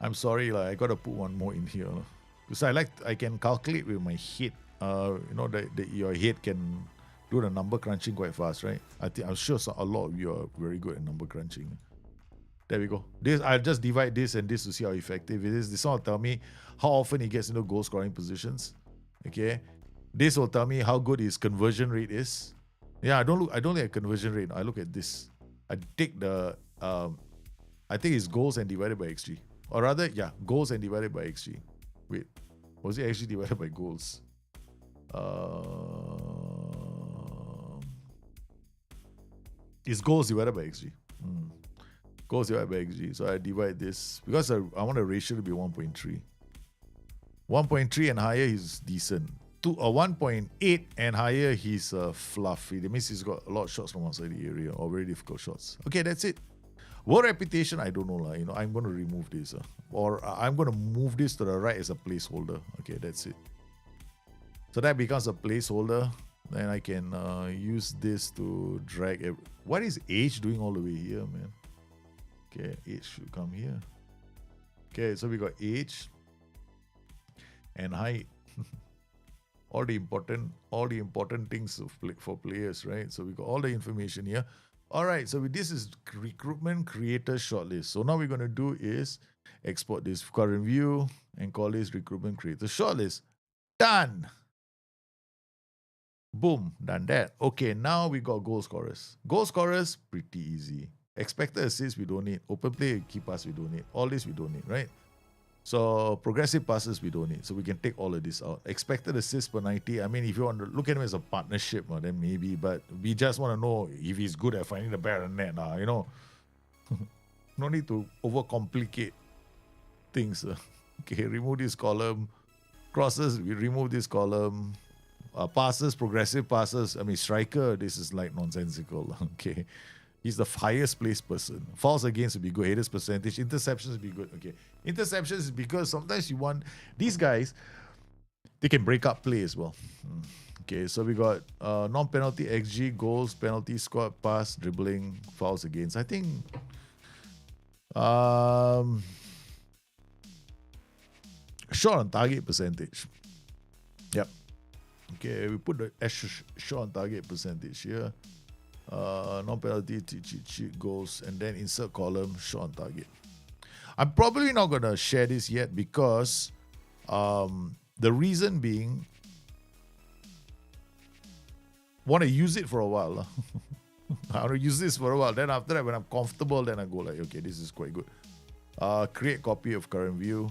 [SPEAKER 2] I'm sorry, I gotta put one more in here. Because I can calculate with my head. You know that your head can do the number crunching quite fast, right? I'm sure a lot of you are very good at number crunching. There we go. I'll just divide this and this to see how effective it is. This one will tell me how often he gets into goal scoring positions. Okay. This will tell me how good his conversion rate is. Yeah, I don't look at conversion rate. I look at this. I take the I think it's goals and divided by XG. Or rather, yeah, goals and divided by XG. Wait, was it actually divided by goals? It's goals divided by XG. Goals divided by XG. So I divide this because I want the ratio to be 1.3. 1.3 and higher, he's decent. 1.8 and higher, he's fluffy. That means he's got a lot of shots from outside the area or very difficult shots. Okay, that's it. World reputation, I don't know lah. I'm going to remove this, or I'm going to move this to the right as a placeholder. Okay, that's it. So that becomes a placeholder. Then I can use this to drag. What is age doing all the way here, man? Okay, age should come here. Okay, so we got age and height. all the important things for players, right? So we got all the information here. All right, so this is recruitment creator shortlist. So now we're going to do is export this current view and call this recruitment creator shortlist. Done. Boom, done that. Okay, now we got goal scorers. Goal scorers, pretty easy. Expected assists, we don't need. Open play, key pass, we don't need. All this we don't need, right? So progressive passes, we don't need. So we can take all of this out. Expected assists per 90. I mean, if you want to look at him as a partnership, then maybe. But we just want to know if he's good at finding the back of the net. No need to overcomplicate things. Okay, remove this column. Crosses, we remove this column. Passes, progressive passes. I mean, striker, this is like nonsensical. Okay. He's the highest placed person. Fouls against would be good. Headers percentage. Interceptions would be good. Okay. Interceptions is because sometimes you want these guys, they can break up play as well. Okay, so we got non-penalty XG, goals, penalty, squad, pass, dribbling, fouls against. I think shot on target percentage. Yep. Okay, we put the shot on target percentage here. Non-penalty, cheat goals, and then insert column, shot on target. I'm probably not going to share this yet because the reason being, want to use it for a while. I want to use this for a while. Then after that, when I'm comfortable, then I go like, okay, this is quite good. Create copy of current view.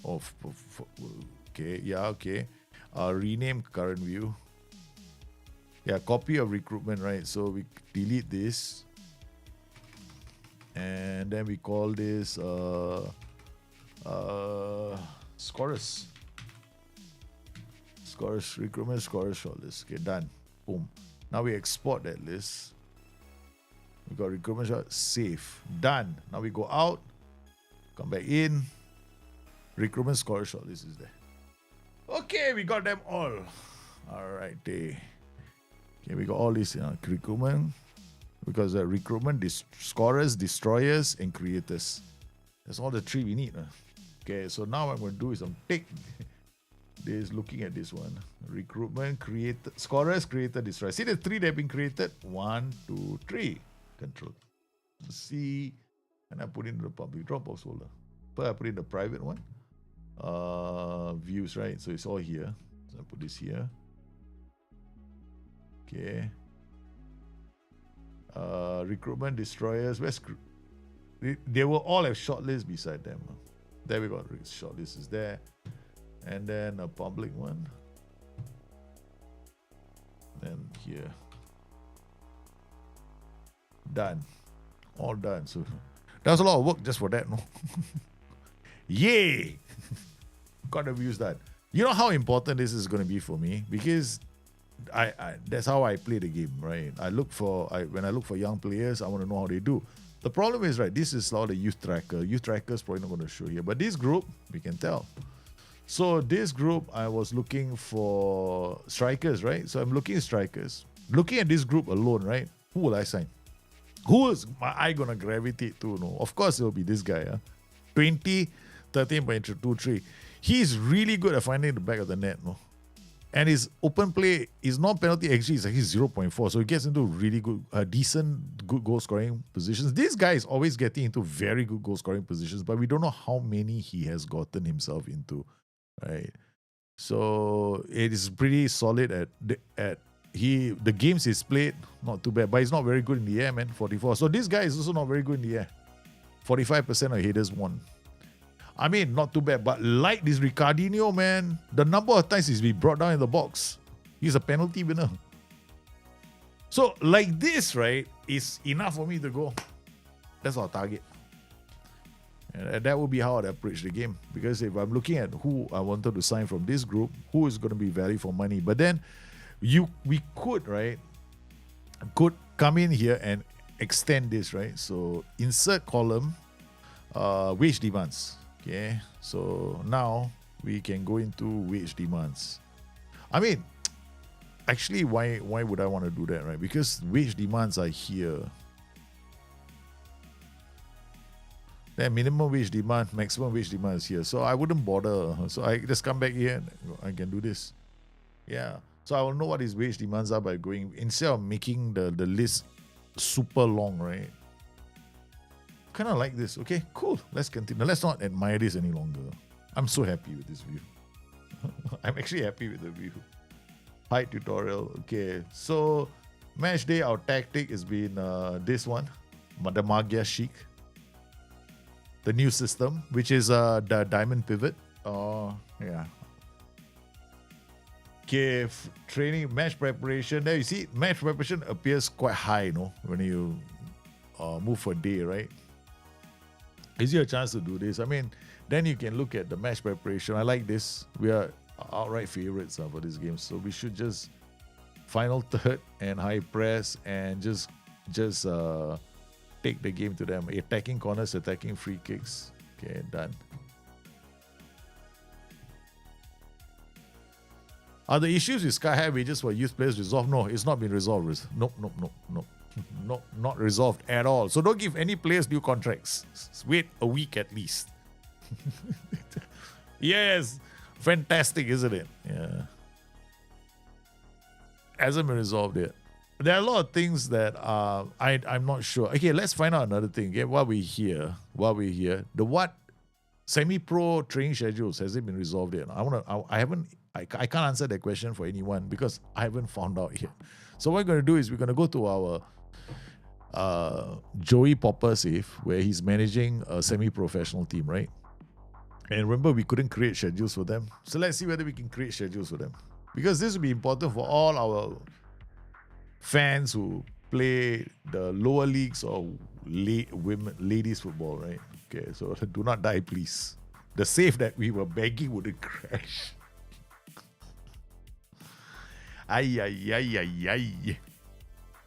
[SPEAKER 2] Okay, yeah, okay. Rename current view. Yeah, copy of recruitment, right? So we delete this. And then we call this scorers. Scorers, recruitment, scorers shortlist. Okay, done. Boom. Now we export that list. We got recruitment short, save. Done. Now we go out, come back in. Recruitment scorers shortlist is there. Okay, we got them all. All right, okay, we got all this recruitment. Because recruitment, scorers, destroyers, and creators. That's all the three we need. Okay, so now what I'm going to do is I'm take this, looking at this one. Recruitment, creator, scorers, creator, destroyer. See the three that have been created? 1, 2, 3. Control C, and I put in the public Dropbox folder. But I put in the private one. Views, right? So it's all here. So I put this here. Okay. Recruitment, destroyers. They will all have shortlist beside them. There we got shortlist is there, and then a public one. Then here, done, all done. So that was a lot of work just for that, no? Yay! Gotta use that. You know how important this is going to be for me because I that's how I play the game, right? When I look for young players, I want to know how they do. The problem is, right, this is all the youth tracker. Youth tracker is probably not going to show here, but this group, we can tell. So this group, I was looking for strikers, right? So I'm looking at strikers. Looking at this group alone, right? Who will I sign? Who is my eye going to gravitate to? No, of course, it will be this guy. 20, 13.23. He's really good at finding the back of the net, no? And his open play, his non-penalty XG is actually 0.4. So he gets into really good, decent, good goal-scoring positions. This guy is always getting into very good goal-scoring positions, but we don't know how many he has gotten himself into, right? So it is pretty solid the games he's played, not too bad, but he's not very good in the air, man. 44. So this guy is also not very good in the air. 45% of headers won. I mean, not too bad, but like this Ricardinho, man, the number of times he's been brought down in the box, he's a penalty winner. So like this, right, is enough for me to go. That's our target. And that would be how I'd approach the game. Because if I'm looking at who I wanted to sign from this group, who is going to be value for money. But then we could, right, could come in here and extend this, right? So insert column, wage demands. Okay, so now we can go into wage demands. I mean, actually, why would I want to do that, right? Because wage demands are here. Then minimum wage demand, maximum wage demand is here. So I wouldn't bother. So I just come back here and I can do this. Yeah. So I will know what his wage demands are by going, instead of making the list super long, right? Kind of like this. Okay, cool. Let's continue. Let's not admire this any longer. I'm so happy with this view. I'm actually happy with the view. Height tutorial. Okay, so match day, our tactic has been this one, the Magia Chic. The new system, which is the diamond pivot. Yeah. Okay, training, match preparation. There you see, match preparation appears quite high, no? When you move for day, right? Gives you a chance to do this. I mean, then you can look at the match preparation. I like this. We are outright favorites for this game, so we should just final third and high press and just take the game to them. Attacking corners, attacking free kicks. Okay, done. Are the issues with Sky High wages for youth players resolved? No, it's not been resolved. Nope. No, not resolved at all. So don't give any players new contracts. Wait a week at least. Yes, fantastic, isn't it? Yeah. Hasn't been resolved yet. There are a lot of things that I'm not sure. Okay, let's find out another thing. Okay, while we're here, the what semi-pro training schedules, has it been resolved yet? I can't answer that question for anyone because I haven't found out yet. So what we're going to do is we're going to go to our Joey Popper save, where he's managing a semi-professional team, right? And remember, we couldn't create schedules for them. So let's see whether we can create schedules for them. Because this will be important for all our fans who play the lower leagues or ladies football, right? Okay, so do not die, please. The save that we were begging wouldn't crash. Ay.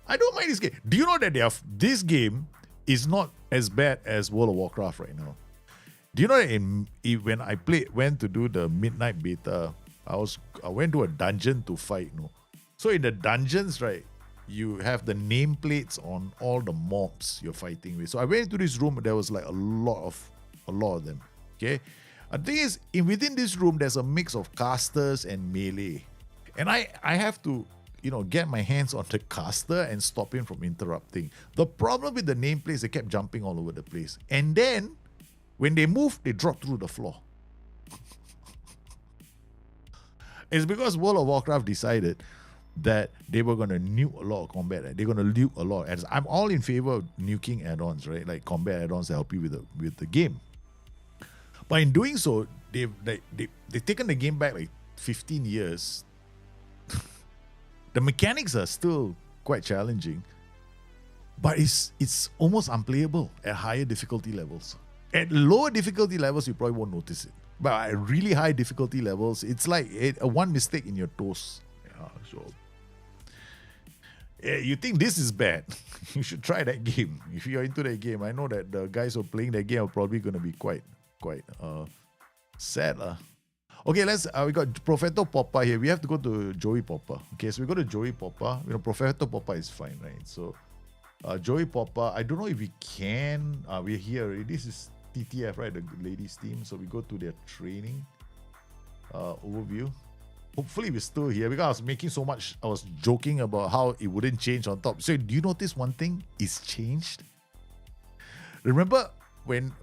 [SPEAKER 2] I don't mind this game. Do you know that this game is not as bad as World of Warcraft right now? Do you know that when I went to do the midnight beta, I went to a dungeon to fight, no? So in the dungeons, right, you have the nameplates on all the mobs you're fighting with. So I went into this room, there was like a lot of them. Okay. The thing is, within this room, there's a mix of casters and melee. And I have to, get my hands on the caster and stop him from interrupting. The problem with the nameplates, they kept jumping all over the place. And then, when they moved, they dropped through the floor. It's because World of Warcraft decided that they were going to nuke a lot of combat. They're going to nuke a lot of add-ons. I'm all in favor of nuking add-ons, right? Like combat add-ons that help you with the game. But in doing so, they've taken the game back like 15 years. The mechanics are still quite challenging, but it's almost unplayable at higher difficulty levels. At lower difficulty levels, you probably won't notice it. But at really high difficulty levels, it's like one mistake in your toes. Yeah, so you think this is bad, you should try that game. If you're into that game, I know that the guys who are playing that game are probably going to be quite sad. Okay, we got Profeto Poppa here. We have to go to Joey Poppa. Okay, so we go to Joey Poppa. Profeto Poppa is fine, right? So Joey Poppa, I don't know if we can. We're here already. This is TTF, right? The ladies team. So we go to their training overview. Hopefully we're still here because I was joking about how it wouldn't change on top. So do you notice one thing is changed? Remember when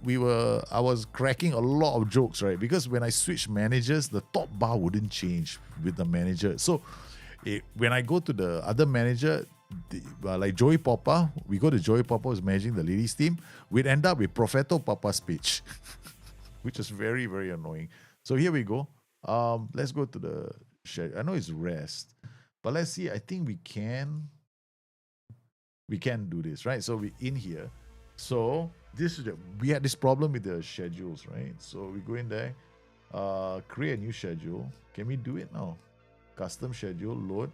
[SPEAKER 2] I was cracking a lot of jokes, right? Because when I switched managers, the top bar wouldn't change with the manager. So when I go to the other manager, like Joey Papa, we go to Joey Papa who's managing the ladies team, we'd end up with Profeto Papa's pitch, which is very, very annoying. So here we go. Let's go to the schedule. I know it's rest, but let's see. I think we can do this, right? So we in here. So we had this problem with the schedules, right? So we go in there, create a new schedule. Can we do it now? Custom schedule, load.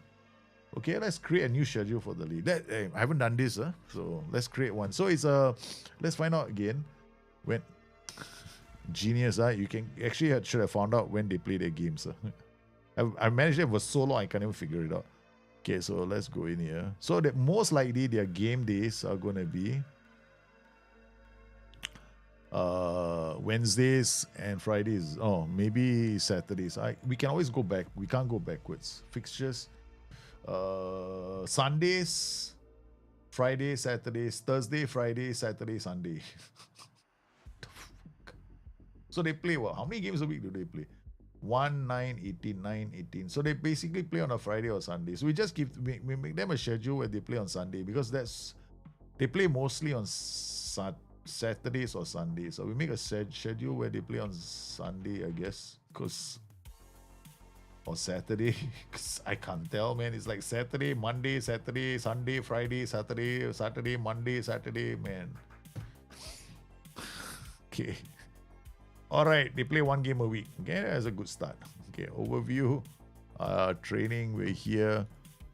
[SPEAKER 2] Okay, let's create a new schedule for the league. I haven't done this, so let's create one. So it's let's find out again when genius. You can actually should have found out when they play their games. I managed it for so long I can't even figure it out. Okay, so let's go in here. So that most likely their game days are gonna be Wednesdays and Fridays. Oh, maybe Saturdays. We can always go back. We can't go backwards. Fixtures. Sundays, Friday, Saturdays, Thursday, Friday, Saturday, Sunday. So they play what? How many games a week do they play? 1, 9, 18, 9, 18. So they basically play on a Friday or Sunday. So we just we make them a schedule where they play on Sunday, because they play mostly on Saturdays or Sundays. So we make a schedule where they play on Sunday, I guess, or Saturday, because I can't tell, man. It's like Saturday, Monday, Saturday, Sunday, Friday, Saturday, Monday, Saturday, man. Okay. All right, they play one game a week. Okay, that's a good start. Okay, overview, training, we're here.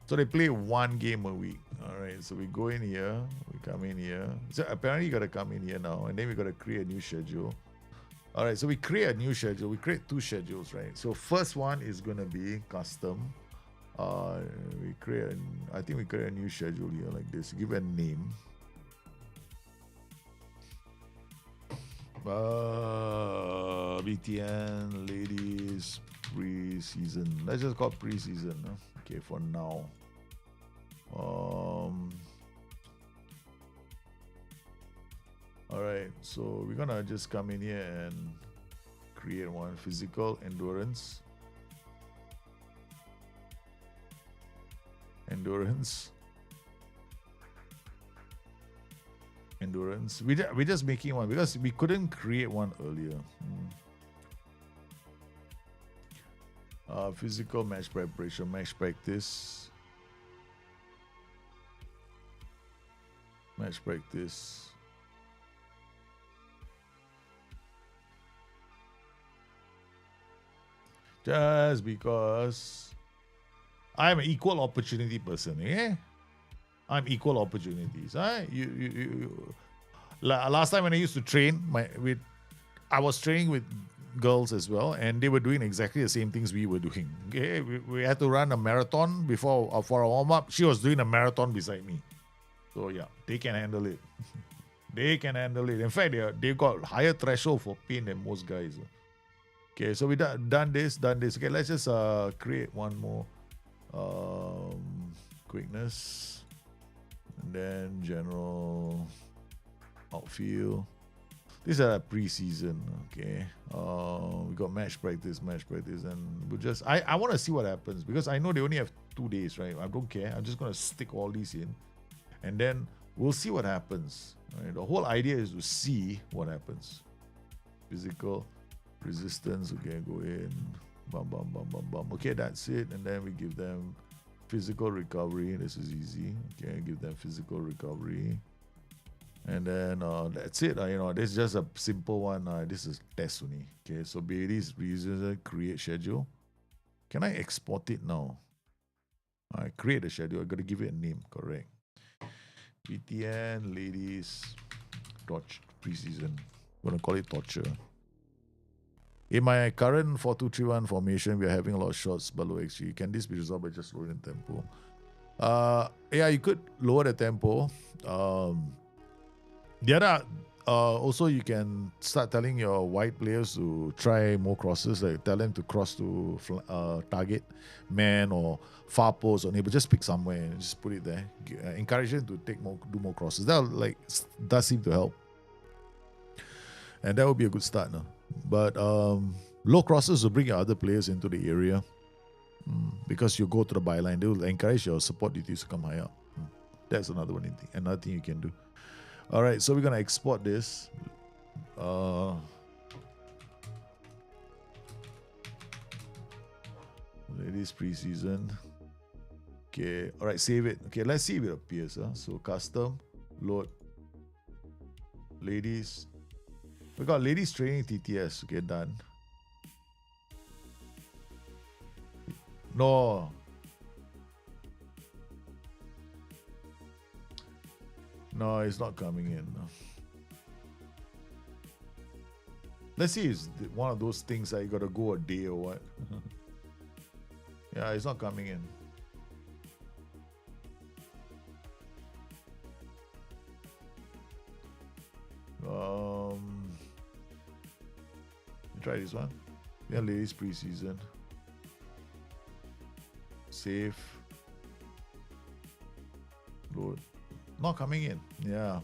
[SPEAKER 2] So they play one game a week. All right, so we go in here, we come in here. So apparently you got to come in here now, and then we got to create a new schedule. All right, so we create a new schedule. We create two schedules, right? So first one is going to be custom. I think we create a new schedule here like this. Give it a name. BTN ladies pre-season. Let's just call it pre-season. Okay, for now. All right, so we're gonna just come in here and create one. Physical endurance. We're just making one because we couldn't create one earlier. Physical match preparation, match practice. Just because I'm an equal opportunity person, I'm equal opportunities. Last time when I used to train, I was training with girls as well, and they were doing exactly the same things we were doing. Okay, we had to run a marathon for a warm up. She was doing a marathon beside me. So yeah, they can handle it. They can handle it. In fact, they got higher threshold for pain than most guys. Okay, so we done this. Okay, let's just create one more. Quickness, and then general outfield. These are pre-season. Okay, we got match practice, and we just I want to see what happens, because I know they only have 2 days, right? I don't care. I'm just gonna stick all these in, and then we'll see what happens. Right? The whole idea is to see what happens. Physical resistance. Okay, go in. Bum. Okay, that's it, and then we give them physical recovery. This is easy. Okay, give them physical recovery, and then that's it. This is just a simple one. This is test only. Okay, so ladies reason create schedule. Can I export it now? I create a schedule. I got to give it a name. Correct. BTN ladies preseason. I'm gonna call it torture. In my current 4-2-3-1 formation, we are having a lot of shots below XG. Can this be resolved by just lowering tempo? Yeah, you could lower the tempo. Also, you can start telling your wide players to try more crosses. Like tell them to cross to target man or far post or neighbor. Just pick somewhere and just put it there. Encourage them to do more crosses. That does seem to help. And that would be a good start. No? But low crosses will bring your other players into the area. Because you go to the byline, they will encourage your support duties to come high up. That's another thing you can do. All right, so we're gonna export this. Ladies preseason. Okay, all right, save it. Okay, let's see if it appears. So custom, load, ladies. We got ladies training TTS. Okay, done. No. No, it's not coming in. No. Let's see, it's one of those things that you gotta go a day or what. Yeah, it's not coming in. Try this one. Yeah, ladies preseason. Save. Load. Not coming in. Yeah.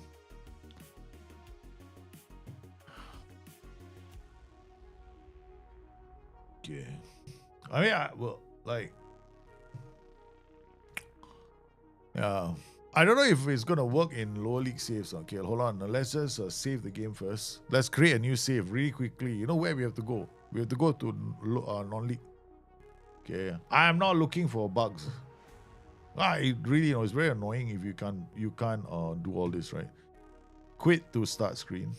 [SPEAKER 2] Okay. I mean, yeah. I don't know if it's gonna work in lower league saves. Okay, hold on. Let's just save the game first. Let's create a new save really quickly. You know where we have to go? We have to go to non-league. Okay. I am not looking for bugs. It really, it's very annoying if you can't do all this, right? Quit to start screen.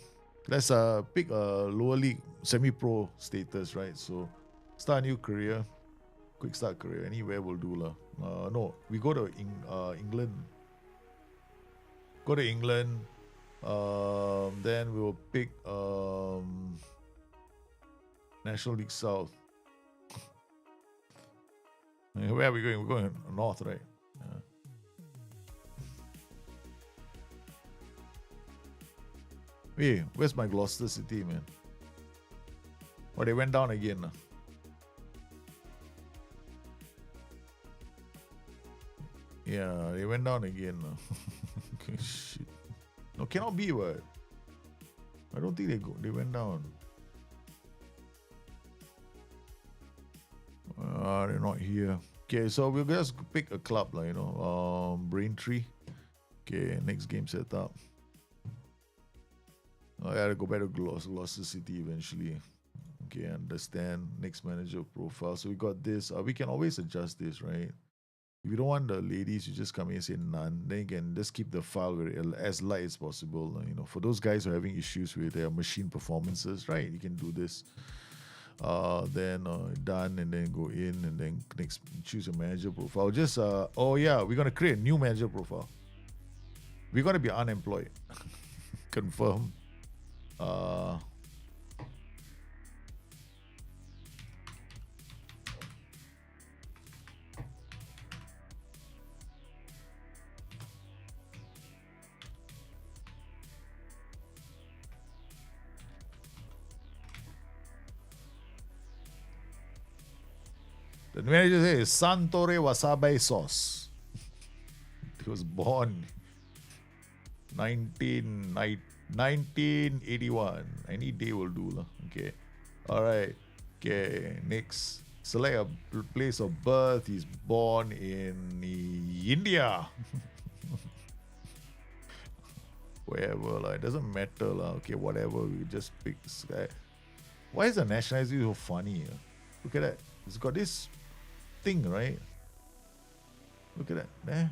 [SPEAKER 2] Let's pick a lower league semi-pro status, right? So start a new career. Quick start career. Anywhere will do lah. No, we go to England. Go to England. Then we will pick National League South. Where are we going? We're going north, right? Hey, where's my Gloucester City, man? Oh, they went down again. Yeah, they went down again. Shit. No, cannot be what? I don't think they went down. They're not here. Okay, so we'll just pick a club, Braintree. Okay, next game setup. I gotta go back to Gloucester City eventually. Okay, understand. Next manager profile. So we got this. We can always adjust this, right? If you don't want the ladies, you just come in and say none. Then you can just keep the file as light as possible. For those guys who are having issues with their machine performances, right? You can do this. Then done, and then go in, and then next choose a manager profile. Just we're gonna create a new manager profile. We're gonna be unemployed. Confirm. The manager says Santore Wasabi Sauce. He was born 1981. Any day will do. Okay. Alright. Okay. Next. Select a place of birth. He's born in India. Wherever. It doesn't matter. Okay, whatever. We just pick this guy. Why is the nationality so funny? Look at that. It's got this thing, right? Look at that. There.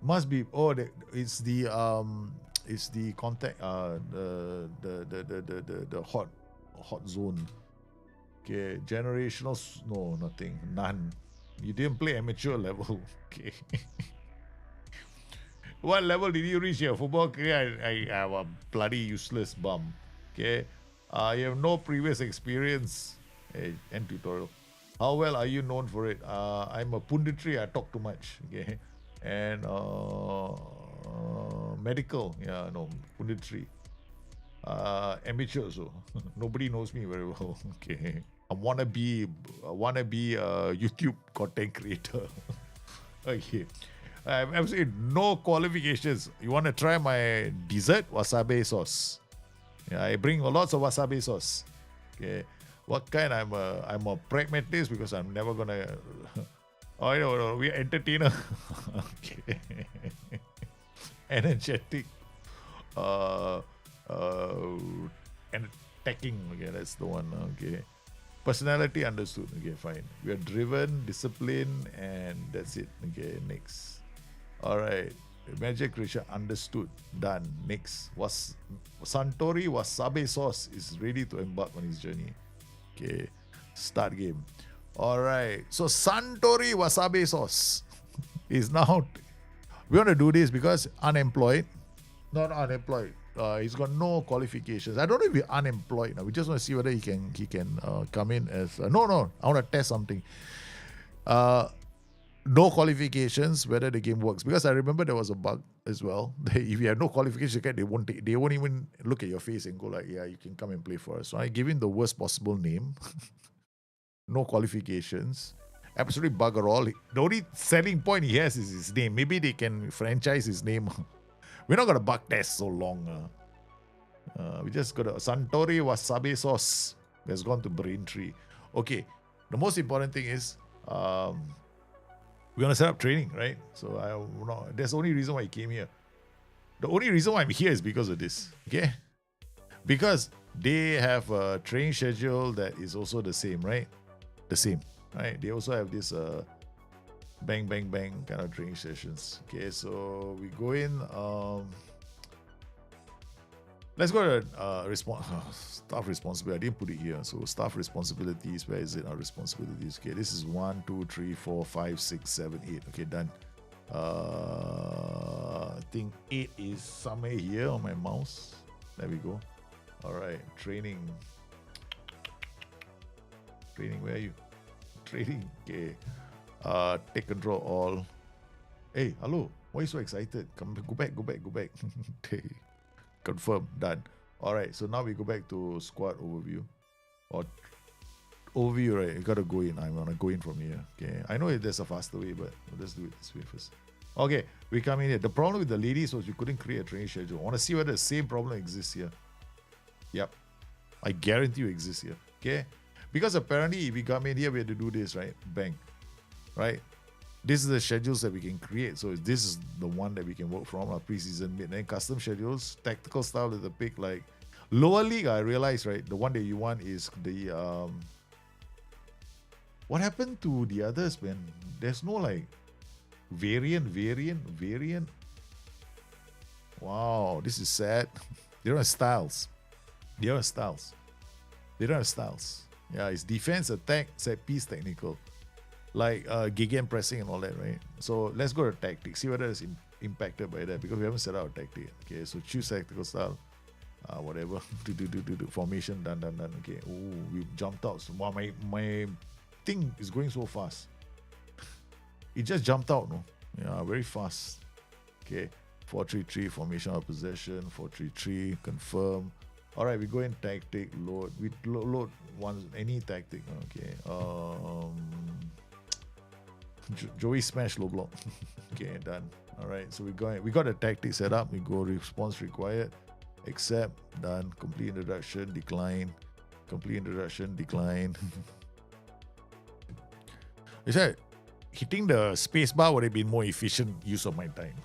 [SPEAKER 2] Must be it's the contact the hot zone. Okay, generational no, nothing, none. You didn't play amateur level. Okay. What level did you reach your football career? I am a bloody useless bum. Okay. You have no previous experience. End tutorial. How well are you known for it? I'm a punditry. I talk too much. Okay. And medical. Yeah, no, punditry. Amateur also. Nobody knows me very well. Okay. I wanna be a YouTube content creator. Okay. I have absolutely no qualifications. You want to try my dessert? Wasabi sauce. Yeah, I bring lots of wasabi sauce. Okay. What kind? I'm a pragmatist because I'm never gonna. Oh, no, we're entertainer. Okay. Energetic. And attacking. Okay, that's the one. Okay. Personality understood. Okay, fine. We are driven, disciplined, and that's it. Okay, next. All right. Magic creature understood. Done. Next. Santori Wasabi sauce is ready to embark on his journey. Okay. Start game. All right. So Santori Wasabi sauce is now. We want to do this because unemployed. Not unemployed. He's got no qualifications. I don't know if he's unemployed now. We just want to see whether he can come in as no. I want to test something. No qualifications, whether the game works. Because I remember there was a bug as well. If you have no qualifications, they won't even look at your face and go like, yeah, you can come and play for us. So I give him the worst possible name. No qualifications. Absolutely bugger all. The only selling point he has is his name. Maybe they can franchise his name. We're not going to bug test so long. We just got a Santori Wasabi sauce that's gone to Braintree. Okay, the most important thing is we're going to set up training, right? So that's the only reason why he came here. The only reason why I'm here is because of this, okay? Because they have a training schedule that is also the same, right? The same, right? They also have this bang, bang, bang kind of training sessions. Okay, so we go in. Let's go to staff responsibility. I didn't put it here. So staff responsibilities. Where is it? Our responsibilities. Okay, this is 1, 2, 3, 4, 5, 6, 7, 8. Okay, done. I think 8 is somewhere here on my mouse. There we go. All right, training. Training, where are you? Training. Okay. Take control all. Hey, hello. Why are you so excited? Go back. Confirm. Done. Alright, so now we go back to squad overview. Or overview, right? You gotta go in. I wanna go in from here. Okay. I know there's a faster way, but let's do it this way first. Okay, we come in here. The problem with the ladies was we couldn't create a training schedule. I wanna see whether the same problem exists here. Yep. I guarantee you exists here. Okay? Because apparently if we come in here, we have to do this, right? Bang. Right? This is the schedules that we can create. So this is the one that we can work from, our preseason mid. Then custom schedules, tactical style is the pick. Like lower league, I realized, right? The one that you want is the what happened to the others, man? There's no like variant. Wow, this is sad. They don't have styles. Yeah, it's defense, attack, set piece, technical. Like gegen pressing and all that, right? So let's go to tactics. See whether it's impacted by that because we haven't set out a tactic. Okay, so choose tactical style. Whatever. Do formation. Done. Okay. Oh, we jumped out. So, wow, my thing is going so fast. It just jumped out, no? Yeah, very fast. Okay. 4-3-3 formation of possession. 4-3-3 confirm. All right, we go in tactic. Load. We load one any tactic. Okay. Joey smash low block. Okay, done. All right, so we got a tactic set up. We go response required, accept, done. Complete introduction, decline. Complete introduction, decline. Is that hitting the space bar would have been more efficient use of my time?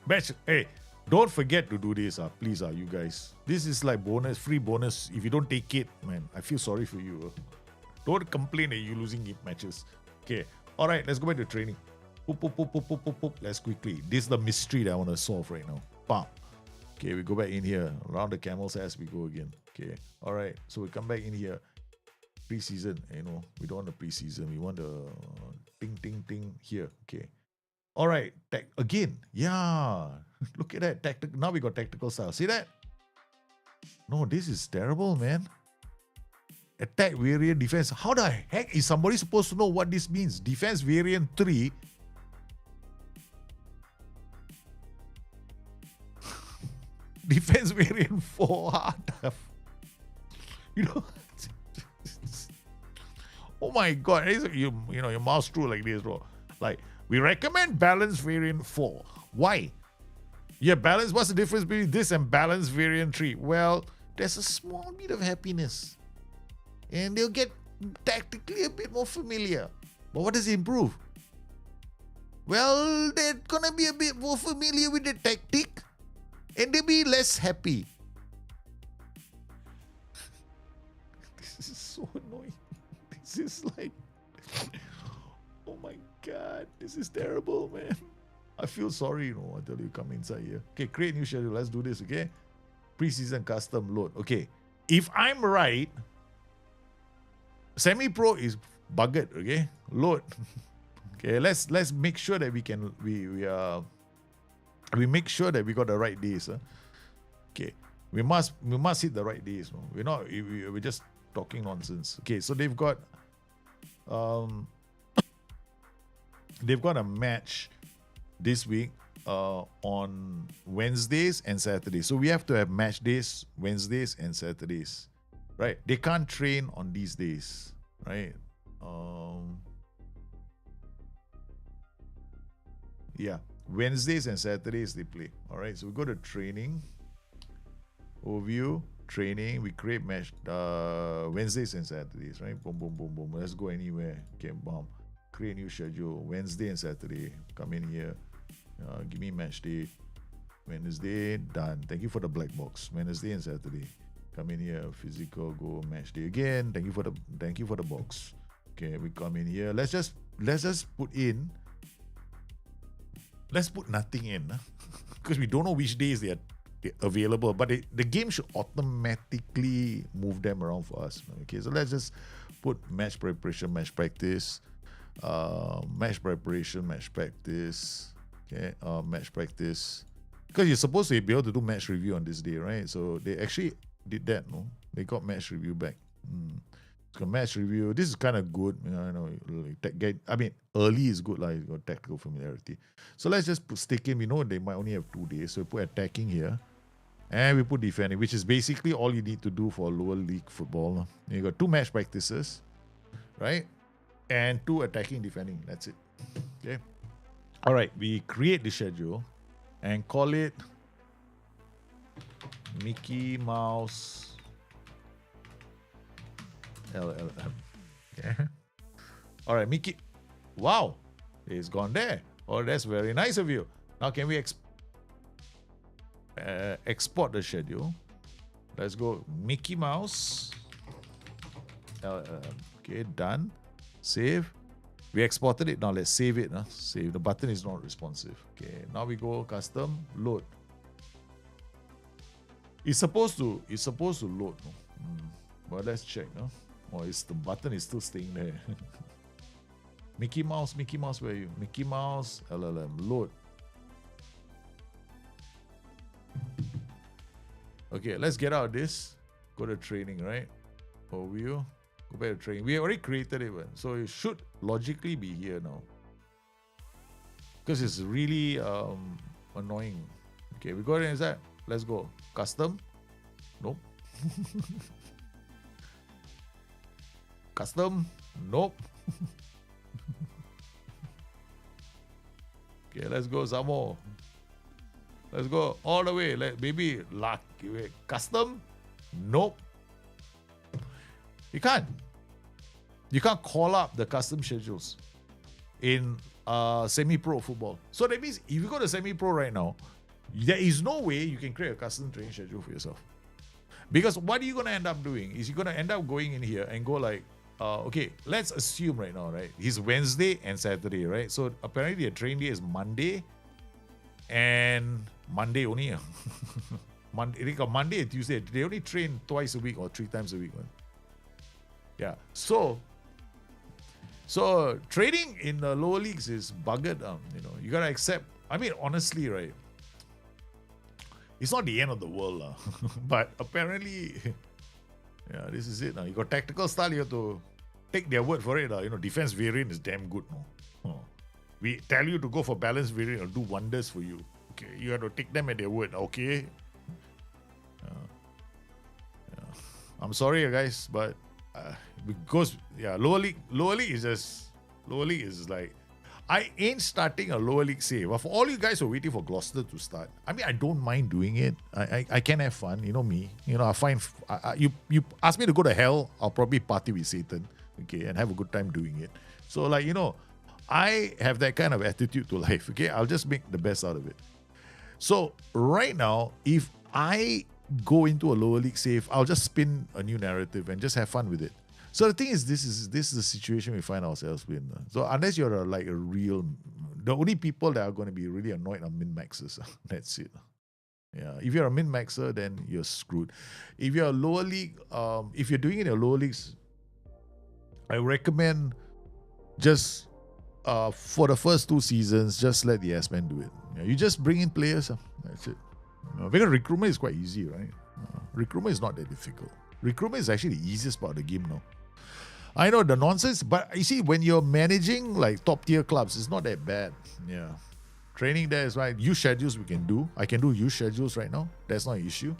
[SPEAKER 2] Batch, hey, don't forget to do this, please, you guys. This is like bonus, free bonus. If you don't take it, man, I feel sorry for you. Don't complain that you're losing matches. Okay. All right, let's go back to training. Poop. Let's quickly. This is the mystery that I want to solve right now. Bam. Okay, we go back in here. Around the camel's ass, we go again. Okay. All right, so we come back in here. Preseason, we don't want the preseason. We want the ting here. Okay. All right, again. Yeah. Look at that. Now we got tactical style. See that? No, this is terrible, man. Attack variant defense. How the heck is somebody supposed to know what this means? Defense variant 3. Defense variant 4. Oh my god. Your mouse through like this, bro. Like We recommend balanced variant 4. Why? Yeah, balance. What's the difference between this and balanced variant 3? Well, there's a small bit of happiness. And they'll get tactically a bit more familiar. But what does it improve? Well, they're gonna be a bit more familiar with the tactic. And they'll be less happy. This is so annoying. This is like... Oh my God. This is terrible, man. I feel sorry, until you come inside here. Okay, create new schedule. Let's do this, okay? Preseason custom load. Okay. If I'm right, semi-pro is buggered, okay? Load. Okay, let's make sure that we make sure that we got the right days. Okay. We must hit the right days. No? We're just talking nonsense. Okay, so they've got a match this week on Wednesdays and Saturdays. So we have to have match days, Wednesdays and Saturdays. Right? They can't train on these days. Right? Yeah. Wednesdays and Saturdays they play. Alright, so we go to training. Overview, training. We create match Wednesdays and Saturdays, right? Boom, boom, boom, boom. Let's go anywhere. Okay, bomb. Create new schedule. Wednesday and Saturday. Come in here. Give me match day. Wednesday, done. Thank you for the black box. Wednesday and Saturday. Come in here. Physical, go match day again. Thank you for the box. Okay, we come in here. Let's just put in. Let's put nothing in, because we don't know which days they're available. But the game should automatically move them around for us. Okay, so let's just put match preparation, match practice, match preparation, match practice. Okay, match practice. Because you're supposed to be able to do match review on this day, right? So they actually did that, no? They got match review back. So match review. This is kind of good. Early is good, like you got tactical familiarity. So let's just stick in. We know they might only have 2 days, so we put attacking here, and we put defending, which is basically all you need to do for lower league football. You got 2 match practices, right? And 2 attacking, defending. That's it. Okay. All right. We create the schedule and call it Mickey Mouse LLM. Okay. All right, Mickey. Wow, it's gone there. Oh, that's very nice of you. Now, can we export the schedule? Let's go Mickey Mouse LLM. Okay, done. Save. We exported it. Now let's save it. Save. The button is not responsive. Okay. Now we go custom load. It's supposed to load. No? But let's check. No. Oh, the button is still staying there. Mickey Mouse, where are you? Mickey Mouse, LLM, load. Okay, let's get out of this. Go to training, right? Overview. Go back to training. We already created it, so it should logically be here now. Because it's really annoying. Okay, we got it inside. Let's go. Custom. Nope. Custom? Nope. Okay, let's go some more. Let's go all the way. Maybe luck. Custom? Nope. You can't. You can't call up the custom schedules in semi-pro football. So that means if you go to semi-pro right now, there is no way you can create a custom training schedule for yourself. Because what are you going to end up doing is you're going to end up going in here and go like, okay, let's assume right now, right? It's Wednesday and Saturday, right? So apparently the training day is Monday and Monday only. Monday and Tuesday. They only train twice a week or 3 times a week. Man. Yeah. So trading in the lower leagues is buggered. You gotta accept. I mean, honestly, right? It's not the end of the world, but apparently, yeah, this is it. You got tactical style. You have to take their word for it. Defense variant is damn good. We tell you to go for balanced variant, it'll do wonders for you. Okay, you have to take them at their word. Okay. I'm sorry, guys, but because lower league is like I ain't starting a lower league save. But for all you guys who are waiting for Gloucester to start, I mean, I don't mind doing it. I can have fun. You know me. You know, I find you ask me to go to hell, I'll probably party with Satan, okay, and have a good time doing it. So like, you know, I have that kind of attitude to life. Okay, I'll just make the best out of it. So right now, if I go into a lower league save, I'll just spin a new narrative and just have fun with it. So the thing is, this is the situation we find ourselves in. So unless you're the only people that are going to be really annoyed are min-maxers. That's it. Yeah, if you're a min-maxer, then you're screwed. If you're a lower league, if you're doing it in your lower leagues, I recommend just for the first 2 seasons, just let the S-Men do it. Yeah, you just bring in players. That's it. Because recruitment is quite easy, right? Recruitment is not that difficult. Recruitment is actually the easiest part of the game now. I know the nonsense, but you see, when you're managing like top tier clubs, it's not that bad. Yeah. Training there is right. Use schedules we can do. I can do use schedules right now. That's not an issue.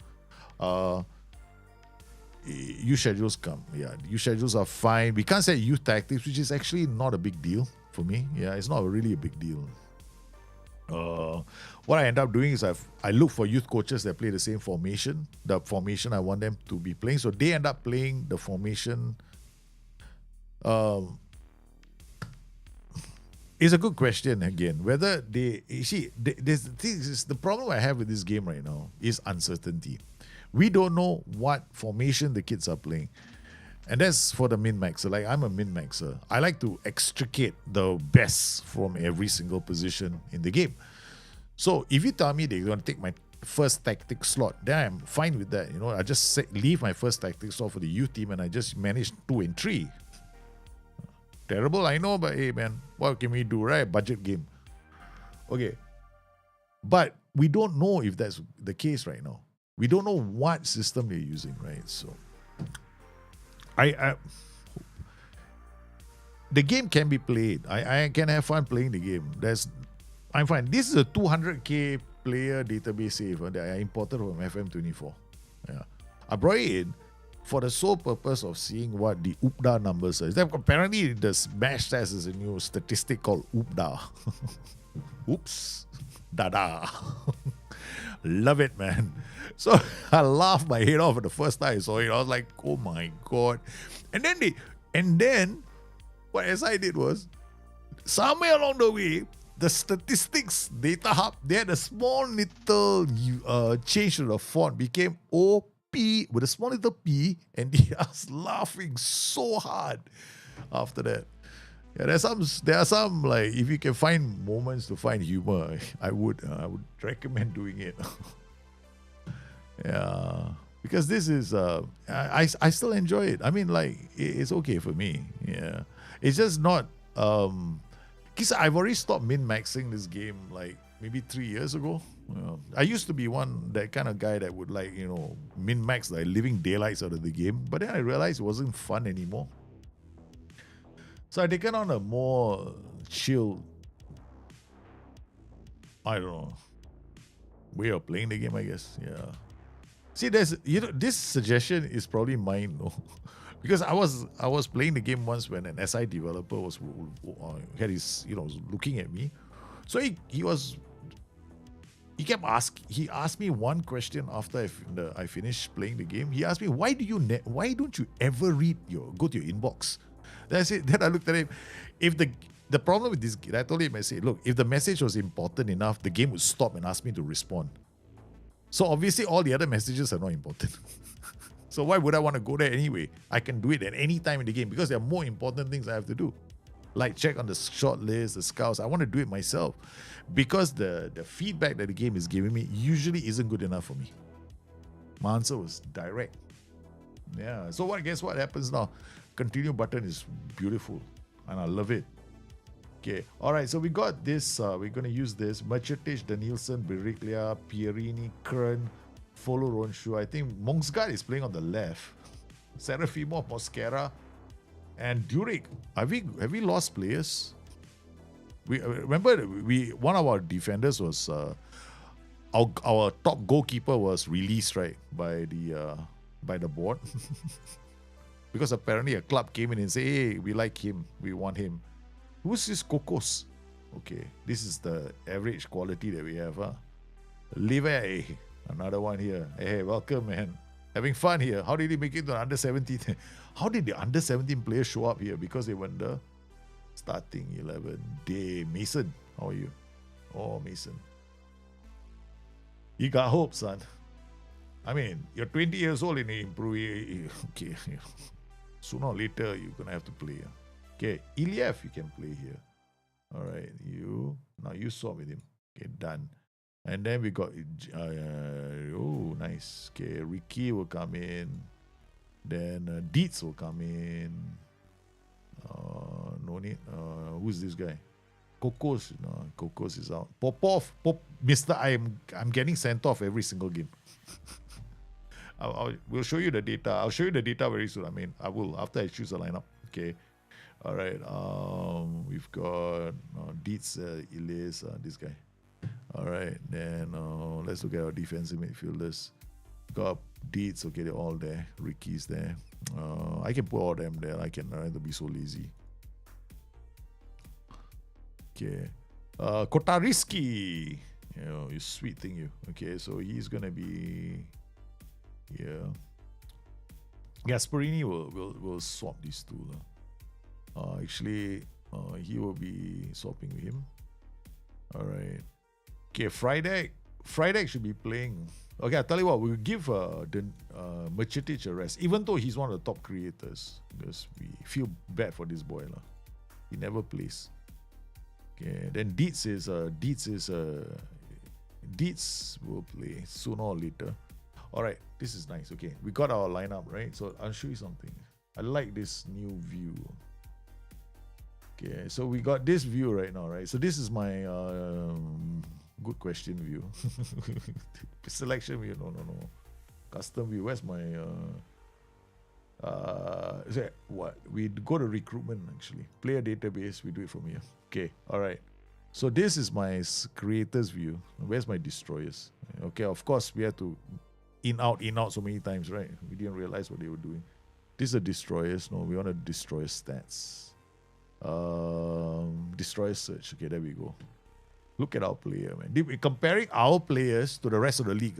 [SPEAKER 2] Use schedules come. Yeah. Use schedules are fine. We can't say youth tactics, which is actually not a big deal for me. Yeah. It's not really a big deal. What I end up doing is I look for youth coaches that play the same formation, the formation I want them to be playing. So they end up playing the formation. It's a good question again. Whether the problem I have with this game right now is uncertainty. We don't know what formation the kids are playing. And that's for the min-maxer. Like, I'm a min-maxer. I like to extricate the best from every single position in the game. So if you tell me they're going to take my first tactic slot, then I'm fine with that. You know, I just leave my first tactic slot for the youth team and I just manage 2 and 3. Terrible, I know, but hey man, what can we do, right? Budget game. Okay. But we don't know if that's the case right now. We don't know what system they're using, right? So the game can be played. I can have fun playing the game. I'm fine. This is a 200k player database save that I imported from FM24. Yeah, I brought it in for the sole purpose of seeing what the UPDA numbers are. Apparently, the Smash test is a new statistic called UPDA. Oops, dada. Love it, man. So I laughed my head off the first time I saw it. I was like, oh my God. And then what SI did was, somewhere along the way, the statistics data hub, they had a small little change to the font, became OP with a small little P, and they are laughing so hard after that. Yeah, there are some like, if you can find moments to find humor, I would recommend doing it. Yeah, because this is I still enjoy it. I mean, like, it's okay for me. Yeah, it's just not because I've already stopped min-maxing this game like maybe 3 years ago. I used to be that kind of guy that would like, you know, min-max like living daylights out of the game, but then I realized it wasn't fun anymore. So I taken on a more chill, I don't know, way of playing the game, I guess. Yeah. See, this suggestion is probably mine, though. Because I was playing the game once when an SI developer had his, looking at me. So he asked me one question after I finished playing the game. He asked me, why don't you ever go to your inbox? Then I looked at him. If the problem with this, I told him, I said, look, if the message was important enough, the game would stop and ask me to respond. So obviously all the other messages are not important. So why would I want to go there anyway? I can do it at any time in the game because there are more important things I have to do. Like check on the short list, the scouts. I want to do it myself because the feedback that the game is giving me usually isn't good enough for me. My answer was direct. Yeah. So guess what happens now? Continue button is beautiful and I love it. Okay. All right. So we got this. We're going to use this. Merchetich, Danielson, Biriglia, Pierini, Kern, Follow Ronshu. I think Mongsgard is playing on the left. Serafimo, Mosquera, and Durick. Have we lost players? We remember one of our defenders was our top goalkeeper was released, right, by the board. Because apparently a club came in and said, hey, we like him, we want him. Who's this Kokos? Okay, this is the average quality that we have. Live, another one here. Hey, welcome, man. Having fun here. How did he make it to under 17? How did the under 17 players show up here? Because they went the starting 11. Day Mason, how are you? Oh, Mason. You got hope, son. I mean, you're 20 years old and you improve. Okay, sooner or later you're gonna have to play. Okay, Iliev, you can play here. All right, now you swap with him. Okay, done. And then we got oh, nice. Okay, Ricky will come in. Then Dietz will come in. No need. Who's this guy? Kokos. No, Kokos is out. Popov. Mister, I'm getting sent off every single game. We'll show you the data. I'll show you the data very soon. I mean, I will after I choose a lineup. Okay. All right. We've got Dietz, Ilis, this guy. All right. Then let's look at our defensive midfielders. Got Dietz. Okay, they're all there. Ricky's there. I can put all them there. I can to be so lazy. Okay. Kotariski. You sweet thing, you. Okay, so he's gonna be here. Gasparini will swap these two. Actually, he will be swapping with him. All right. Okay, Friday should be playing. Okay, I'll tell you what, we'll give Mercetic a rest, even though he's one of the top creators, because we feel bad for this boy. He never plays. Okay, then Dietz will play sooner or later. All right, this is nice. Okay, we got our lineup, right? So I'll show you something. I like this new view. Okay, so we got this view right now, right? So this is my good question view. Selection view, no. Custom view. Where's my what? We go to recruitment actually. Player database, we do it from here. Okay, all right. So this is my creators view. Where's my destroyers? Okay, of course we had to in out so many times, right? We didn't realize what they were doing. These are destroyers. No, we want to destroy stats. Destroyer search. Okay, there we go. Look at our player, man. Comparing our players to the rest of the league.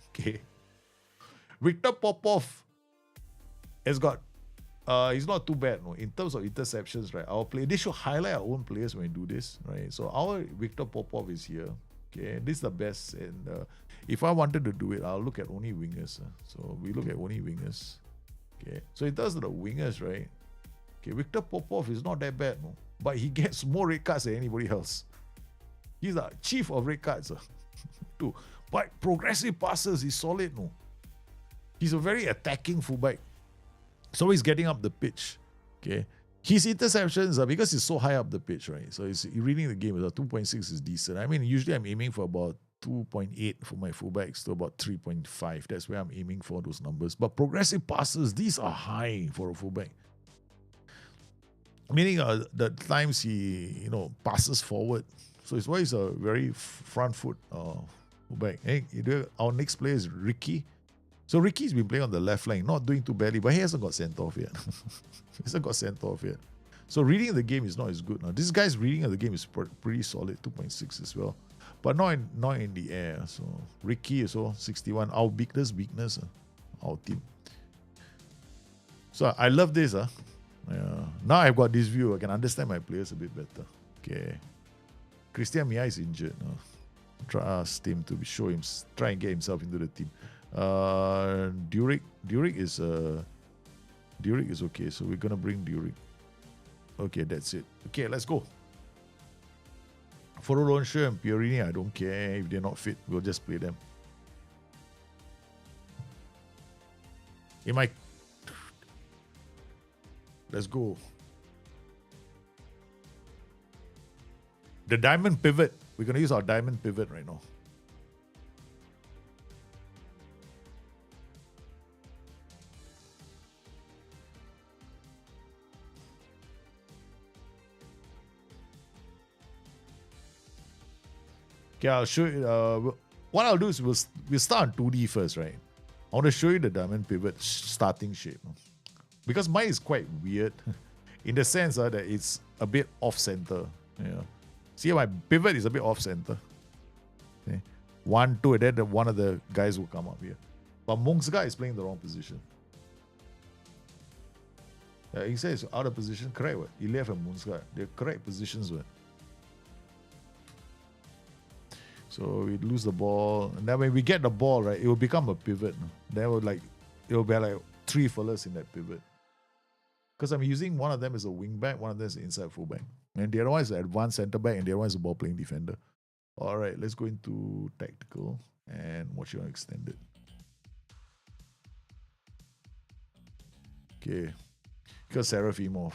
[SPEAKER 2] Okay. Victor Popov has got he's not too bad, no. In terms of interceptions, right? Our play, they should highlight our own players when we do this, right? So our Victor Popov is here. Okay, this is the best. And if I wanted to do it, I'll look at only wingers. So we look at only wingers. Okay. So in terms of the wingers, right? Okay, Victor Popov is not that bad, no. But he gets more red cards than anybody else. He's the chief of red cards. Too. But progressive passes, he's solid, no. He's a very attacking fullback. So he's getting up the pitch. Okay. His interceptions are because he's so high up the pitch, right? So he's reading the game. 2.6 is decent. I mean, usually I'm aiming for about 2.8 for my fullbacks to about 3.5. That's where I'm aiming for those numbers. But progressive passes, these are high for a fullback. Meaning the times he, passes forward. So it's why he's a very front foot fullback. Hey, our next player is Ricky. So Ricky's been playing on the left flank, not doing too badly, but he hasn't got sent off yet. So reading the game is not as good now. This guy's reading of the game is pretty solid, 2.6 as well. But not in the air. So Ricky is also 61. Our weakness, our team. So I love this. Now I've got this view. I can understand my players a bit better. Okay. Christian Mia is injured. Trust him to try and get himself into the team. Durick is okay, so we're gonna bring Durick. Okay, that's it. Okay, let's go. For Rolonsher and Fiorini, I don't care if they're not fit. We'll just play them. Let's go. The diamond pivot. We're gonna use our diamond pivot right now. Okay, I'll show you. What I'll do is we'll start on 2D first, right? I want to show you the diamond pivot starting shape. Because mine is quite weird in the sense that it's a bit off-center. Yeah. See, my pivot is a bit off center. Okay. 1, 2, and then one of the guys will come up here. But Mungsga is playing the wrong position. He says out of position, correct what? He left and Mungsga. They're correct positions what? So we lose the ball. And then when we get the ball, right, it will become a pivot. Then it will be like 3 fellas in that pivot. Because I'm using one of them as a wing back, one of them is an inside fullback. And the other one is an advanced centre back, and the other one is a ball playing defender. All right, let's go into tactical and watch it on extended. Okay. Because Serafimov,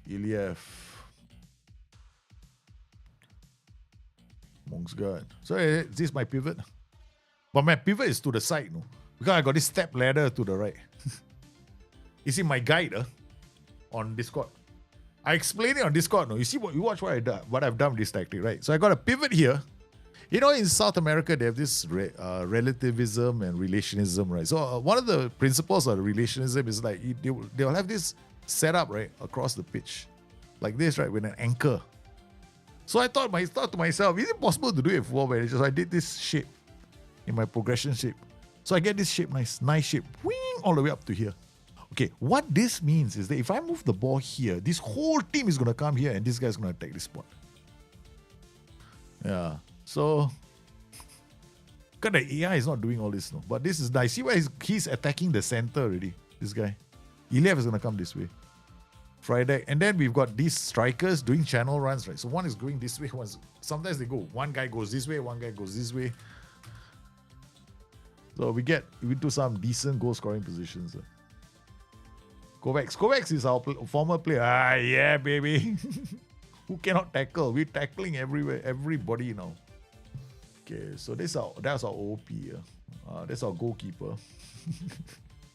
[SPEAKER 2] Iliev, Mungsgard. So this is my pivot. But my pivot is to the side, no? Because I got this step ladder to the right. You see my guide on Discord. I explained it on Discord. No, you see you watch what I've done with this tactic, right? So I got a pivot here. You know, in South America, they have this relativism and relationism, right? So one of the principles of relationism is like they'll have this setup, right, across the pitch, like this, right, with an anchor. So I thought to myself, is it possible to do it in Football Manager? So I did this shape in my progression shape. So I get this shape, nice shape, wing, all the way up to here. Okay, what this means is that if I move the ball here, this whole team is going to come here and this guy's going to attack this spot. Yeah, so because the AI is not doing all this, no. But this is nice. See where he's attacking the center already, this guy. Iliev is going to come this way. Friday. And then we've got these strikers doing channel runs, right? So one is going this way, sometimes they go, one guy goes this way, one guy goes this way. So we get into some decent goal scoring positions. Kovacs is our former player. Ah, yeah, baby. Who cannot tackle? We're tackling everywhere, everybody now. Okay, so that's our OP. That's our goalkeeper.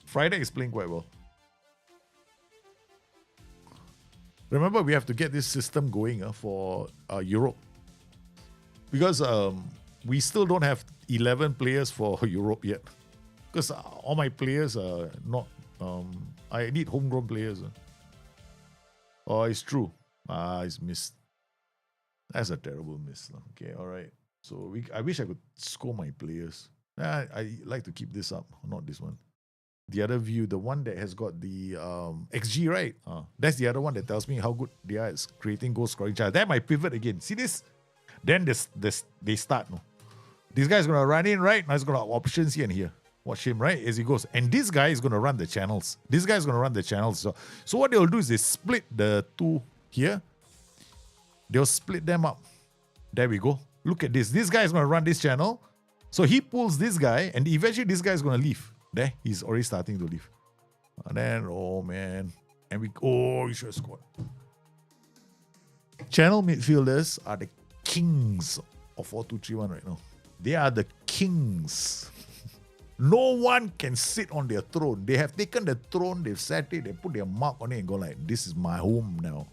[SPEAKER 2] Friday is playing quite well. Remember, we have to get this system going for Europe. Because we still don't have 11 players for Europe yet. Because all my players are not... I need homegrown players. Oh, it's true. It's missed. That's a terrible miss. Okay, all right. So I wish I could score my players. I like to keep this up, not this one. The other view, the one that has got the XG, right? That's the other one that tells me how good they are at creating goal scoring chances. That's my pivot again. See this? Then they start. No? This guy's going to run in, right? Now he's going to have options here and here. Watch him, right? As he goes. And this guy is going to run the channels. This guy is going to run the channels. So what they'll do is they split the two here. They'll split them up. There we go. Look at this. This guy is going to run this channel. So he pulls this guy and eventually this guy is going to leave. There, he's already starting to leave. And then, oh man. And we should have scored. Channel midfielders are the kings of 4-2-3-1 right now. They are the kings. No one can sit on their throne. They have taken the throne, they've set it, they put their mark on it and go like, this is my home now.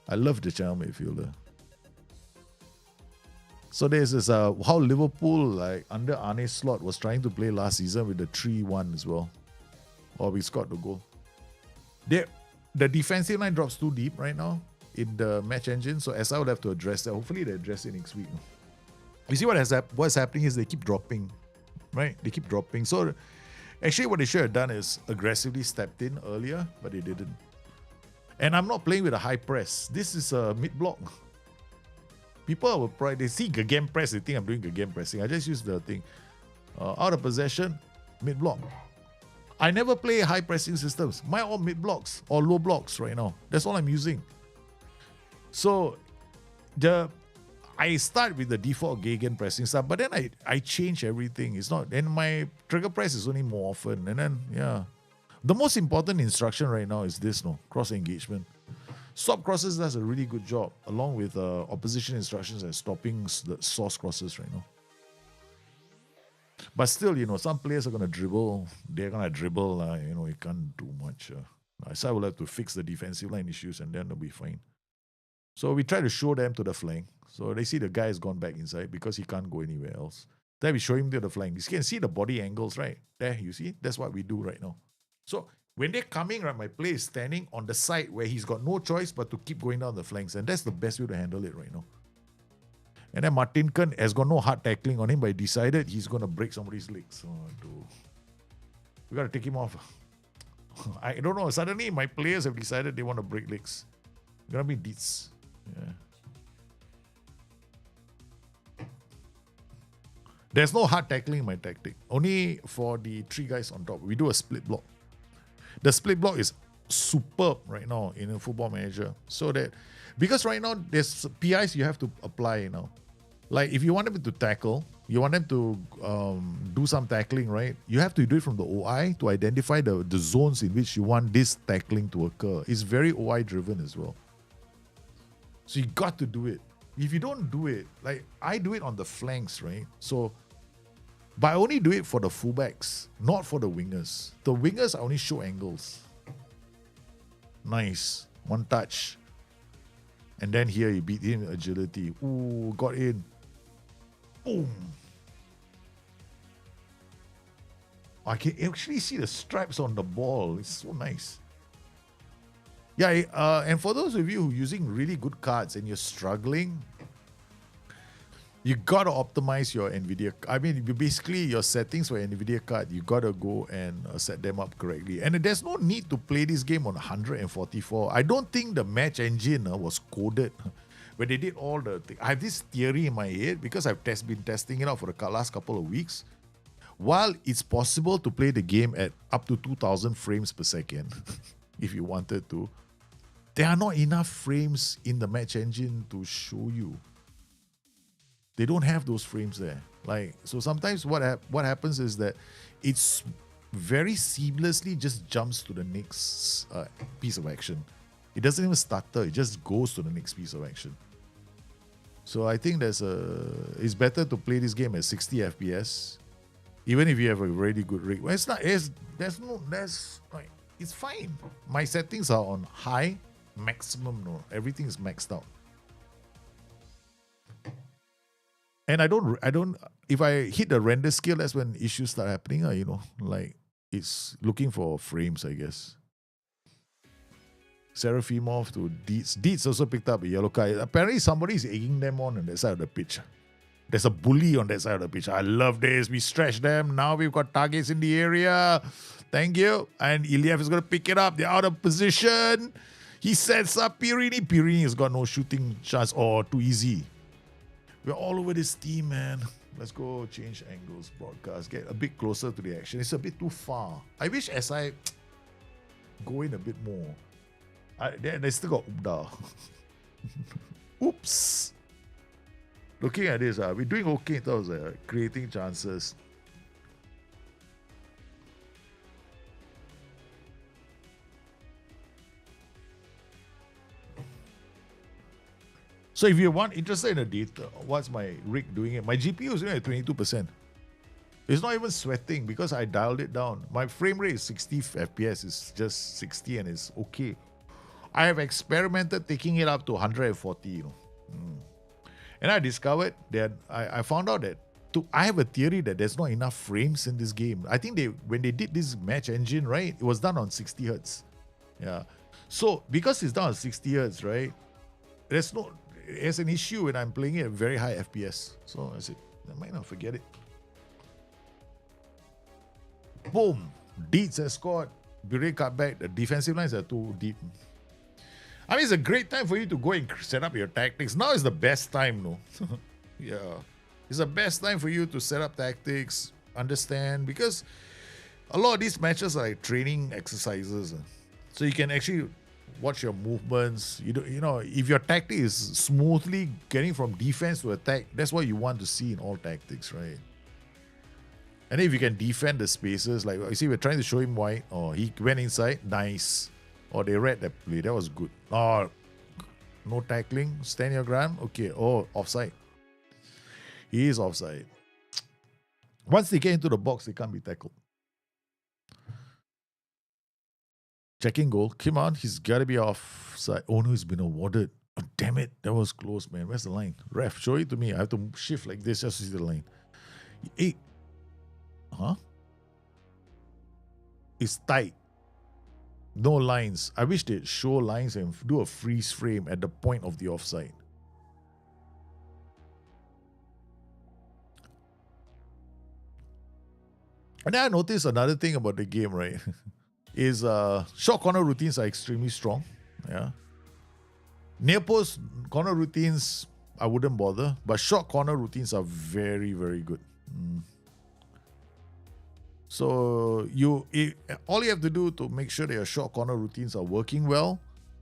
[SPEAKER 2] I love the channel midfielder. So this is how Liverpool, like under Arne Slot, was trying to play last season with the 3-1 as well. Or we scored the goal. The defensive line drops too deep right now in the match engine, so SI will have to address that. Hopefully they address it next week. You see what's happening is they keep dropping. Right? They keep dropping. So actually what they should have done is aggressively stepped in earlier, but they didn't. And I'm not playing with a high press. This is a mid-block. People will probably, they see game press, they think I'm doing game pressing. I just use the thing. Out of possession, mid-block. I never play high pressing systems. Mine all mid-blocks or low blocks right now. That's all I'm using. So I start with the default Gegen pressing stuff, but then I change everything. It's not, and my trigger press is only more often. And then, yeah. The most important instruction right now is this, cross engagement. Stop crosses does a really good job, along with opposition instructions and stopping the source crosses right now. But still, some players are going to dribble. They're going to dribble. You can't do much. So I will have to fix the defensive line issues and then they'll be fine. So we try to show them to the flank. So they see the guy has gone back inside because he can't go anywhere else. Then we show him to the flank. You can see the body angles, right? There, you see? That's what we do right now. So When they're coming, right, my player is standing on the side where he's got no choice but to keep going down the flanks. And that's the best way to handle it right now. And then Martin Kern has got no hard tackling on him, but he decided he's going to break somebody's legs. We got to take him off. I don't know. Suddenly, my players have decided they want to break legs. Gonna be Dietz. Yeah. There's no hard tackling in my tactic. Only for the 3 guys on top. We do a split block. The split block is superb right now in a Football Manager. So that, because right now there's PIs you have to apply now. Like if you want them to tackle, you want them to do some tackling, right? You have to do it from the OI to identify the zones in which you want this tackling to occur. It's very OI driven as well. So you got to do it. If you don't do it, like I do it on the flanks, right? So, but I only do it for the fullbacks, not for the wingers. The wingers I only show angles. Nice. One touch. And then here you beat him with agility. Ooh, got in. Boom. I can actually see the stripes on the ball. It's so nice. Yeah, and for those of you who are using really good cards and you're struggling, you got to optimize your NVIDIA. I mean, basically your settings for NVIDIA card, you got to go and set them up correctly. And there's no need to play this game on 144. I don't think the match engine was coded when they did all the things. I have this theory in my head because I've been testing it out for the last couple of weeks. While it's possible to play the game at up to 2000 frames per second, if you wanted to, there are not enough frames in the match engine to show you. They don't have those frames there. Like, so sometimes what happens is that it's very seamlessly just jumps to the next piece of action. It doesn't even stutter. It just goes to the next piece of action. So I think it's better to play this game at 60 FPS, even if you have a really good rig. Well, it's fine. My settings are on high, maximum. No, everything is maxed out. And I don't. If I hit the render scale, that's when issues start happening. Like it's looking for frames, I guess. Serafimov to Dietz. Dietz also picked up a yellow card. Apparently, somebody is egging them on that side of the pitch. There's a bully on that side of the pitch. I love this. We stretch them. Now we've got targets in the area. Thank you. And Iliev is going to pick it up. They're out of position. He sets up Pirini. Pirini has got no shooting chance. Oh, too easy. We're all over this team, man. Let's go change angles, broadcast. Get a bit closer to the action. It's a bit too far. I wish SI go in a bit more. They still got Ubda. Oops. Looking at this, we're doing okay in terms of creating chances. So if you're interested in the data, what's my rig doing it? My GPU is at 22%. It's not even sweating because I dialed it down. My frame rate is 60 FPS. It's just 60 and it's okay. I have experimented taking it up to 140, And I discovered that I found out that I have a theory that there's not enough frames in this game. I think when they did this match engine, right, it was done on 60 hertz. Yeah. So because it's done on 60 hertz, right, there's an issue when I'm playing it at very high FPS. So I said, I might not forget it. Boom. Dietz has scored. Bure cut back. The defensive lines are too deep. I mean, it's a great time for you to go and set up your tactics. Now is the best time, no? Yeah. It's the best time for you to set up tactics, understand, because a lot of these matches are like training exercises. So you can actually watch your movements. If your tactic is smoothly getting from defense to attack, that's what you want to see in all tactics, right? And if you can defend the spaces, like you see, we're trying to show him wide. Oh, he went inside. Nice. Or they read that play. That was good. Oh, no tackling. Stand your ground. Okay. Oh, offside. He is offside. Once they get into the box, they can't be tackled. Checking goal. Come on. He's got to be offside. Oh, no, he's been awarded. Oh, damn it. That was close, man. Where's the line? Ref, show it to me. I have to shift like this just to see the line. Hey. Huh? It's tight. No lines. I wish they'd show lines and do a freeze frame at the point of the offside. And then I noticed another thing about the game, right? Is short corner routines are extremely strong. Yeah. Near post corner routines, I wouldn't bother, but short corner routines are very, very good. So all you have to do to make sure that your short corner routines are working well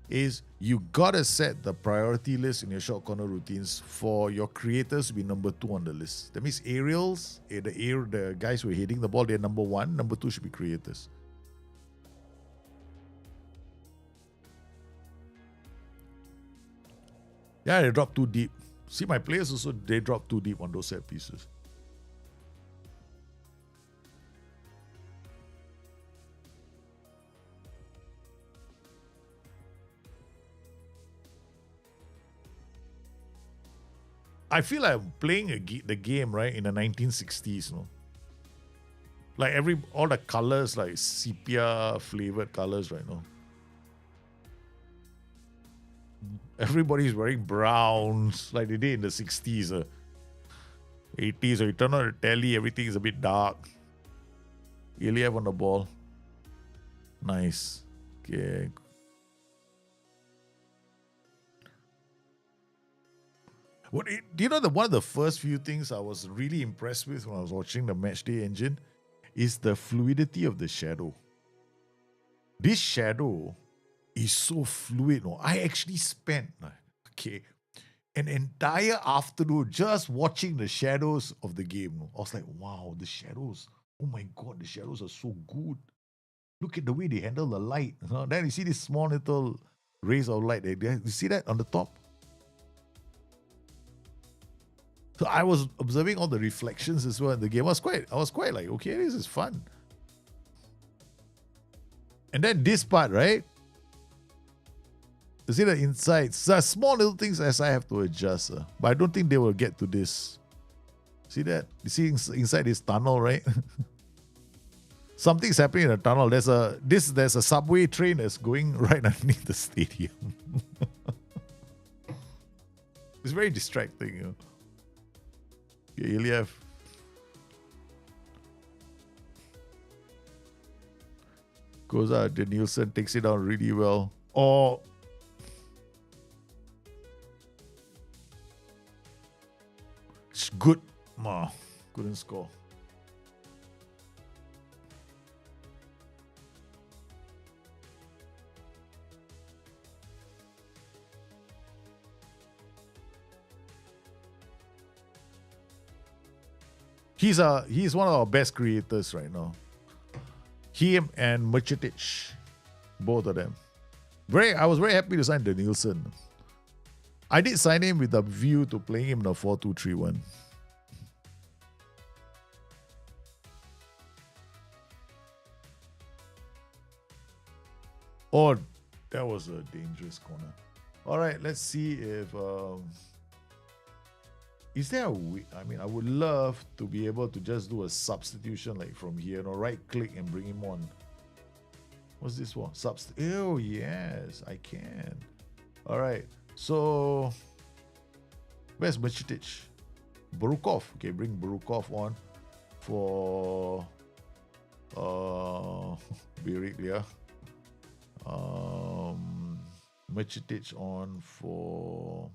[SPEAKER 2] is you gotta set the priority list in your short corner routines for your creators to be number 2 on the list. That means aerials, the guys who are hitting the ball, they're number 1. Number 2 should be creators. Yeah, they drop too deep. See, my players also, they drop too deep on those set pieces. I feel like I'm playing the game, right, in the 1960s, no? Like all the colors, like sepia flavored colors right now. Everybody's wearing browns like they did in the 60s, 80s. Or you turn on the telly, everything is a bit dark. Iliev on the ball. Nice. Okay. Do you know that one of the first few things I was really impressed with when I was watching the Matchday engine is the fluidity of the shadow. This shadow is so fluid. No? I actually spent an entire afternoon just watching the shadows of the game. No? I was like, wow, the shadows. Oh my God, the shadows are so good. Look at the way they handle the light. Then you see this small little rays of light. You see that on the top? So I was observing all the reflections as well in the game. I was quite like, okay, this is fun. And then this part, right? You see the insides. There are small little things as I have to adjust. But I don't think they will get to this. See that? You see inside this tunnel, right? Something's happening in the tunnel. There's a subway train that's going right underneath the stadium. It's very distracting, you know. Okay, Iliev. Goes out. The Nielsen takes it down really well. Oh. It's good. Couldn't score. He's one of our best creators right now. Him and Mrcetic, both of them. I was very happy to sign the Nielsen. I did sign him with a view to playing him in a 4-2-3-1. Oh, that was a dangerous corner. All right, let's see if... is there a way? I mean, I would love to be able to just do a substitution like from here, right click and bring him on. What's this one? Oh, yes, I can. All right, so where's Mrcetic? Burukov. Okay, bring Burukov on for Biriglia. Mrcetic on for...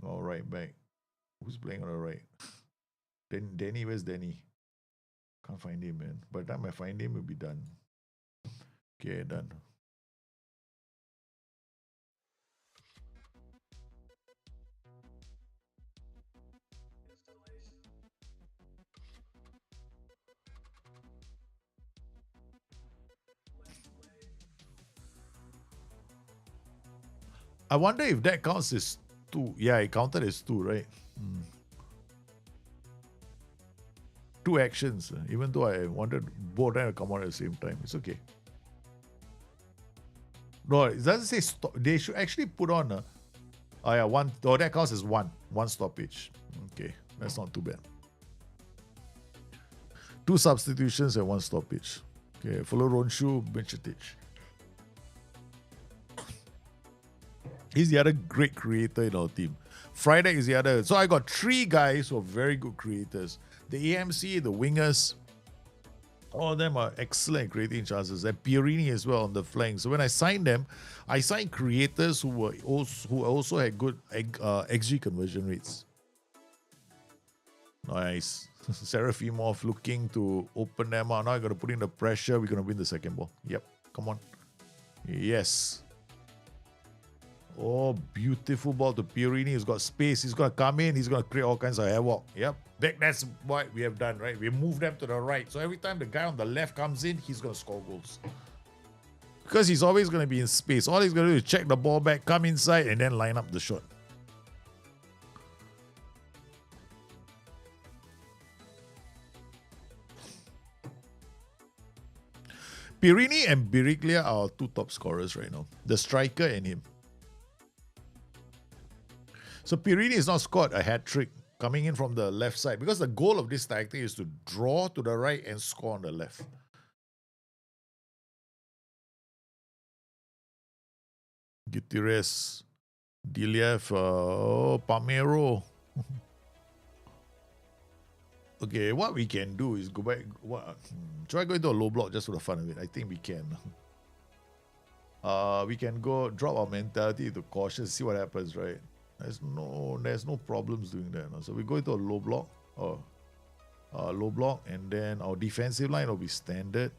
[SPEAKER 2] Oh, right back. Who's playing on the right? Danny, where's Danny? Can't find him, man. By the time I find him, we'll be done. Okay, done. I wonder if that counts as 2. Yeah, it counted as 2, right? 2 actions, even though I wanted both to come out at the same time. It's okay. No, it doesn't say stop. They should actually put on one. Oh, that counts as 1 stoppage. Okay, that's not too bad. 2 substitutions and 1 stoppage. Okay, follow Ronshu Benchetic. He's the other great creator in our team. Friday is the other. So I got 3 guys who are very good creators. The AMC, the wingers, all of them are excellent at creating chances. And Pierini as well on the flank. So when I signed them, I signed creators who also had good XG conversion rates. Nice. Serafimov looking to open them out. Now I'm going to put in the pressure. We're going to win the second ball. Yep. Come on. Yes. Oh, beautiful ball to Pierini. He's got space. He's going to come in. He's going to create all kinds of airwalk. Yep. That's what we have done, right? We move them to the right. So every time the guy on the left comes in, he's going to score goals. Because he's always going to be in space. All he's going to do is check the ball back, come inside, and then line up the shot. Pierini and Biriglia are our 2 top scorers right now. The striker and him. So Pierini has not scored a hat-trick coming in from the left side because the goal of this tactic is to draw to the right and score on the left. Gutierrez, Diliev, Palmero. Okay, what we can do is go back. Try going to a low block just for the fun of it. I think we can. We can go drop our mentality to cautious, see what happens, right? There's no problems doing that. No? So we go into a low block, and then our defensive line will be standard.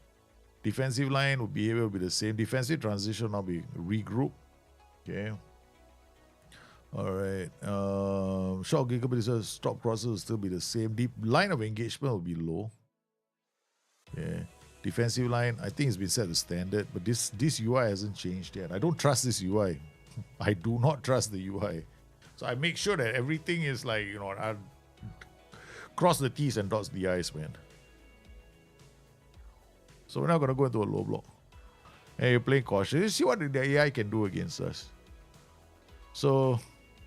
[SPEAKER 2] Defensive line behavior will be the same. Defensive transition will be regroup. Okay. All right. Short gigabit stop crosses will still be the same. Deep line of engagement will be low. Okay. Defensive line, I think it's been set to standard, but this UI hasn't changed yet. I don't trust this UI. I do not trust the UI. So I make sure that everything is like, I cross the T's and dots the I's, man. So we're not going to go into a low block. And you're playing cautious. You see what the AI can do against us. So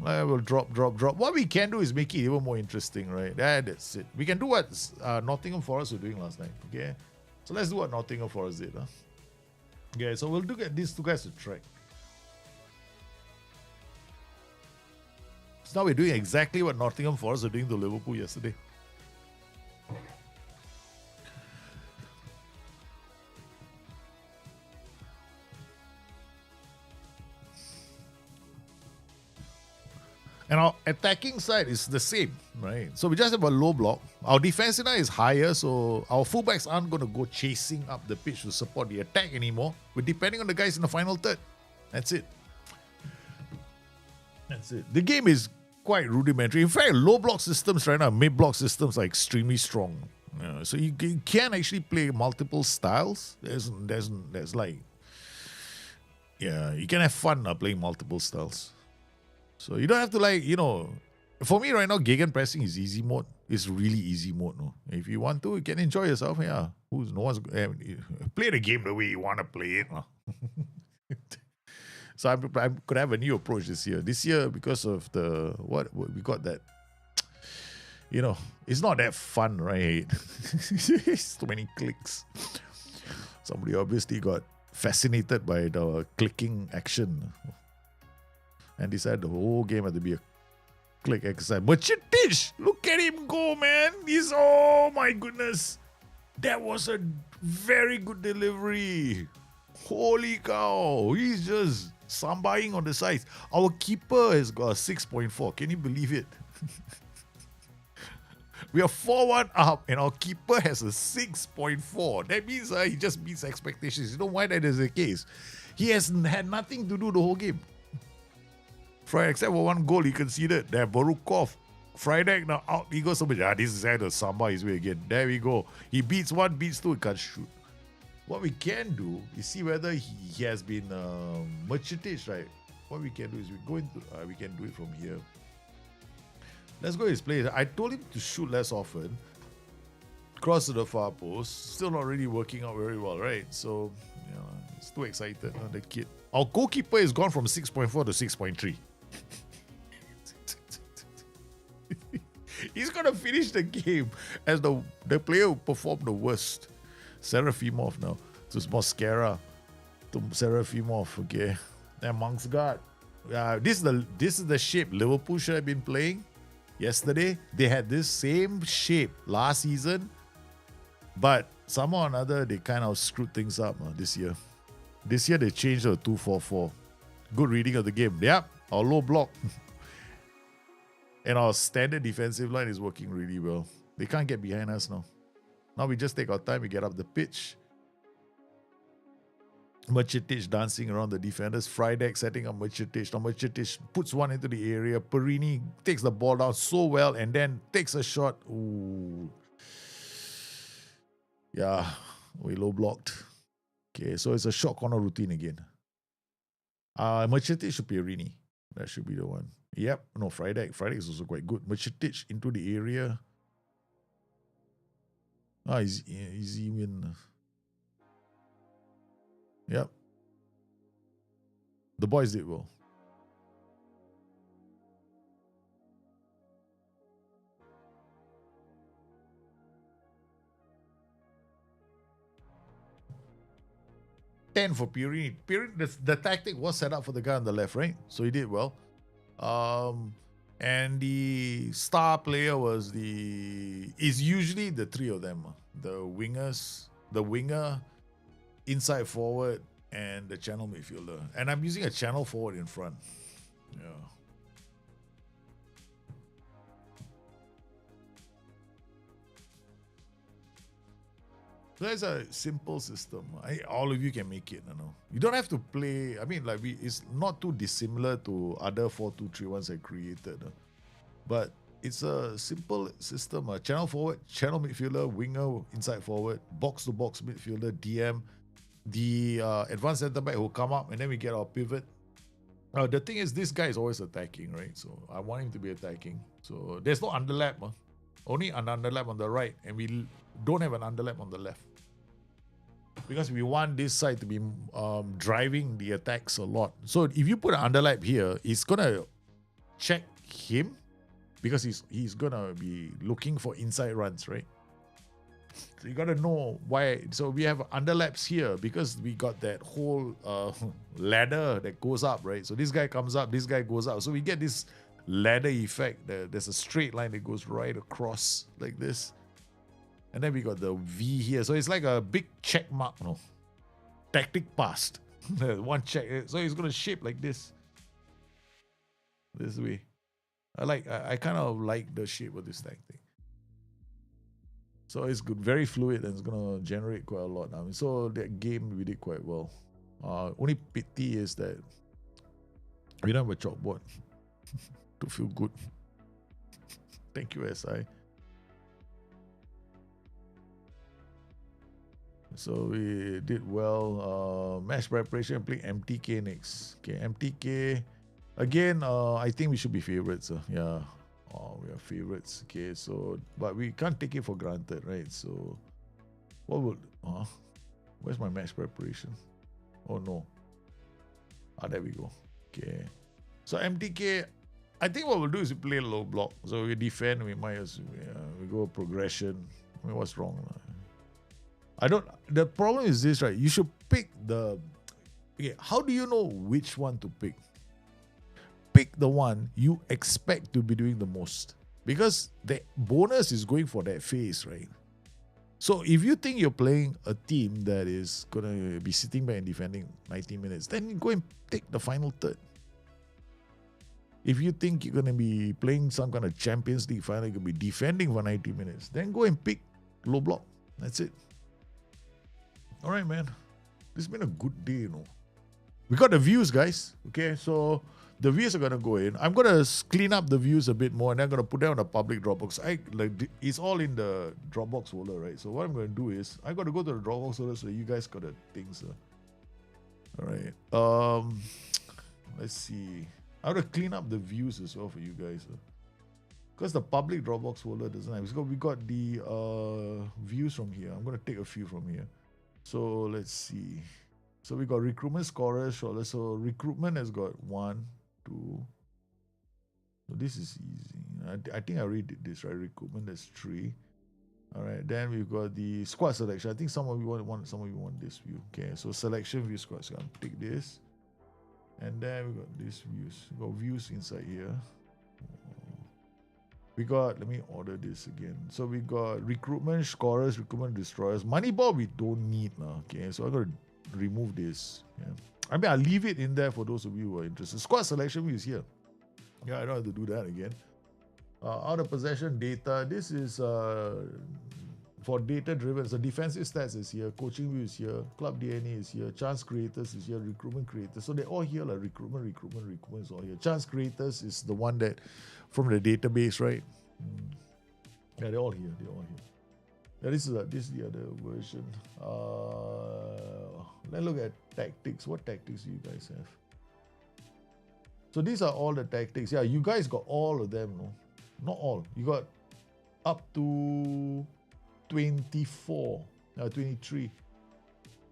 [SPEAKER 2] I will drop. What we can do is make it even more interesting, right? That's it. We can do what Nottingham Forest were doing last night, okay? So let's do what Nottingham Forest did. Huh? Okay, so we'll look at these 2 guys to track. So now we're doing exactly what Nottingham Forest were doing to Liverpool yesterday. And our attacking side is the same, right? So we just have a low block. Our defensive line is higher, so our fullbacks aren't going to go chasing up the pitch to support the attack anymore. We're depending on the guys in the final third. That's it. That's it. The game is quite rudimentary. In fact, low block systems right now, mid block systems are extremely strong. So you can actually play multiple styles. There's like, you can have fun playing multiple styles. So you don't have to for me right now, gegenpressing is easy mode. It's really easy mode. No? If you want to, you can enjoy yourself. Yeah, play the game the way you want to play it. No? So I could have a new approach this year. This year, because of what we got that, it's not that fun, right? It's too many clicks. Somebody obviously got fascinated by the clicking action and decided the whole game had to be a click exercise. But Chitish, look at him go, man. Oh my goodness. That was a very good delivery. Holy cow. He's just sambaing on the sides. Our keeper has got a 6.4. Can you believe it? We are 4-1 up and our keeper has a 6.4. That means he just meets expectations. You know why that is the case? He has had nothing to do the whole game. Except for one goal he conceded. There, Barukov. Friday now out. He goes somebody. This is the Samba his way again. There we go. He beats 1, beats 2, he can't shoot. What we can do is see whether he has been merchantage, right? What we can do is we can do it from here. Let's go his play. I told him to shoot less often. Cross to the far post. Still not really working out very well, right? So, he's too excited, the kid. Our goalkeeper has gone from 6.4 to 6.3. He's going to finish the game as the player who performed the worst. Seraphimov now. So it's Mosquera to Seraphimov. Okay. Then Monk's Guard. This is the shape Liverpool should have been playing yesterday. They had this same shape last season, but somehow or another they kind of screwed things up this year. This year they changed to 2-4-4. Good reading of the game. Yep, our low block. And our standard defensive line is working really well. They can't get behind us now. Now we just take our time, we get up the pitch. Merchitic dancing around the defenders. Frydek setting up Merchitic. Now Merchitic puts one into the area. Perini takes the ball down so well and then takes a shot. Ooh. Yeah, we low blocked. Okay, so it's a short corner routine again. Merchitic should be Perini. That should be the one. Yep, no, Frydek. Frydek is also quite good. Merchitic into the area. Easy win. Yep. The boys did well. Ten for Perini. The tactic was set up for the guy on the left, right? So he did well. And the star player is usually the three of them. The winger, inside forward, and the channel midfielder. And I'm using a channel forward in front. Yeah. So that's a simple system. All of you can make it. You don't have to play. I mean, it's not too dissimilar to other 4-2-3-1s I created. But it's a simple system. Channel forward, channel midfielder, winger, inside forward, box to box midfielder, DM, the advanced centre back will come up, and then we get our pivot. The thing is, this guy is always attacking, right? So I want him to be attacking. So there's no underlap. Only an underlap on the right, and we don't have an underlap on the left. Because we want this side to be driving the attacks a lot. So if you put an underlap here, it's going to check him because he's going to be looking for inside runs, right? So you got to know why. So we have underlaps here because we got that whole ladder that goes up, right? So this guy comes up, this guy goes up. So we get this ladder effect. There's a straight line that goes right across like this. And then we got the V here. So it's like a big check mark, Tactic passed. One check. So it's going to shape like this. This way. I kind of like the shape of this tactic. So it's good, very fluid, and it's going to generate quite a lot. So that game we did quite well. Only pity is that we don't have a chalkboard to feel good. Thank you, SI. So we did well. Match preparation, play MTK next. Okay, MTK. Again, I think we should be favorites. Yeah. We are favorites. Okay, so, but we can't take it for granted, right? So, where's my match preparation? Oh no. There we go. Okay. So MTK, I think what we'll do is we play low block. So we defend, we go progression. I mean, what's wrong? The problem is this, right? You should pick how do you know which one to pick? Pick the one you expect to be doing the most. Because the bonus is going for that phase, right? So if you think you're playing a team that is going to be sitting back and defending 90 minutes, then you go and take the final third. If you think you're going to be playing some kind of Champions League final, you're going to be defending for 90 minutes, then go and pick low block. That's it. All right, man. This has been a good day, We got the views, guys. Okay, so the views are going to go in. I'm going to clean up the views a bit more, and I'm going to put them on the public Dropbox. It's all in the Dropbox folder, right? So what I'm going to do is I got to go to the Dropbox folder so you guys got the things. All right. Let's see. I have to clean up the views as well for you guys. Because the public Dropbox folder doesn't have. We got the views from here. I'm going to take a few from here. So let's see. So we got recruitment scorers. So recruitment has got 1, 2. So this is easy. I think I already did this, right? Recruitment, that's 3. All right, then we've got the squad selection. I think some of you want some of you want this view. Okay, so selection view squad. So I'm gonna take this, and then we got these views. We got views inside here. We got, let me order this again. So we got recruitment scorers, recruitment destroyers. Moneyball we don't need now. Okay, so I'm gonna remove this. Yeah. I mean, I'll leave it in there for those of you who are interested. Squad selection view is here. Yeah, I don't have to do that again. Out of possession data. This is for data driven. So defensive stats is here, coaching view is here, club DNA is here, chance creators is here, recruitment creators. So they're all here, like recruitment is all here. Chance creators is the one that from the database, right? Yeah, they're all here. Yeah, this is the other version. Let's look at tactics. What tactics do you guys have? So these are all the tactics. Yeah, you guys got all of them, no? Not all. You got up to 24. 23.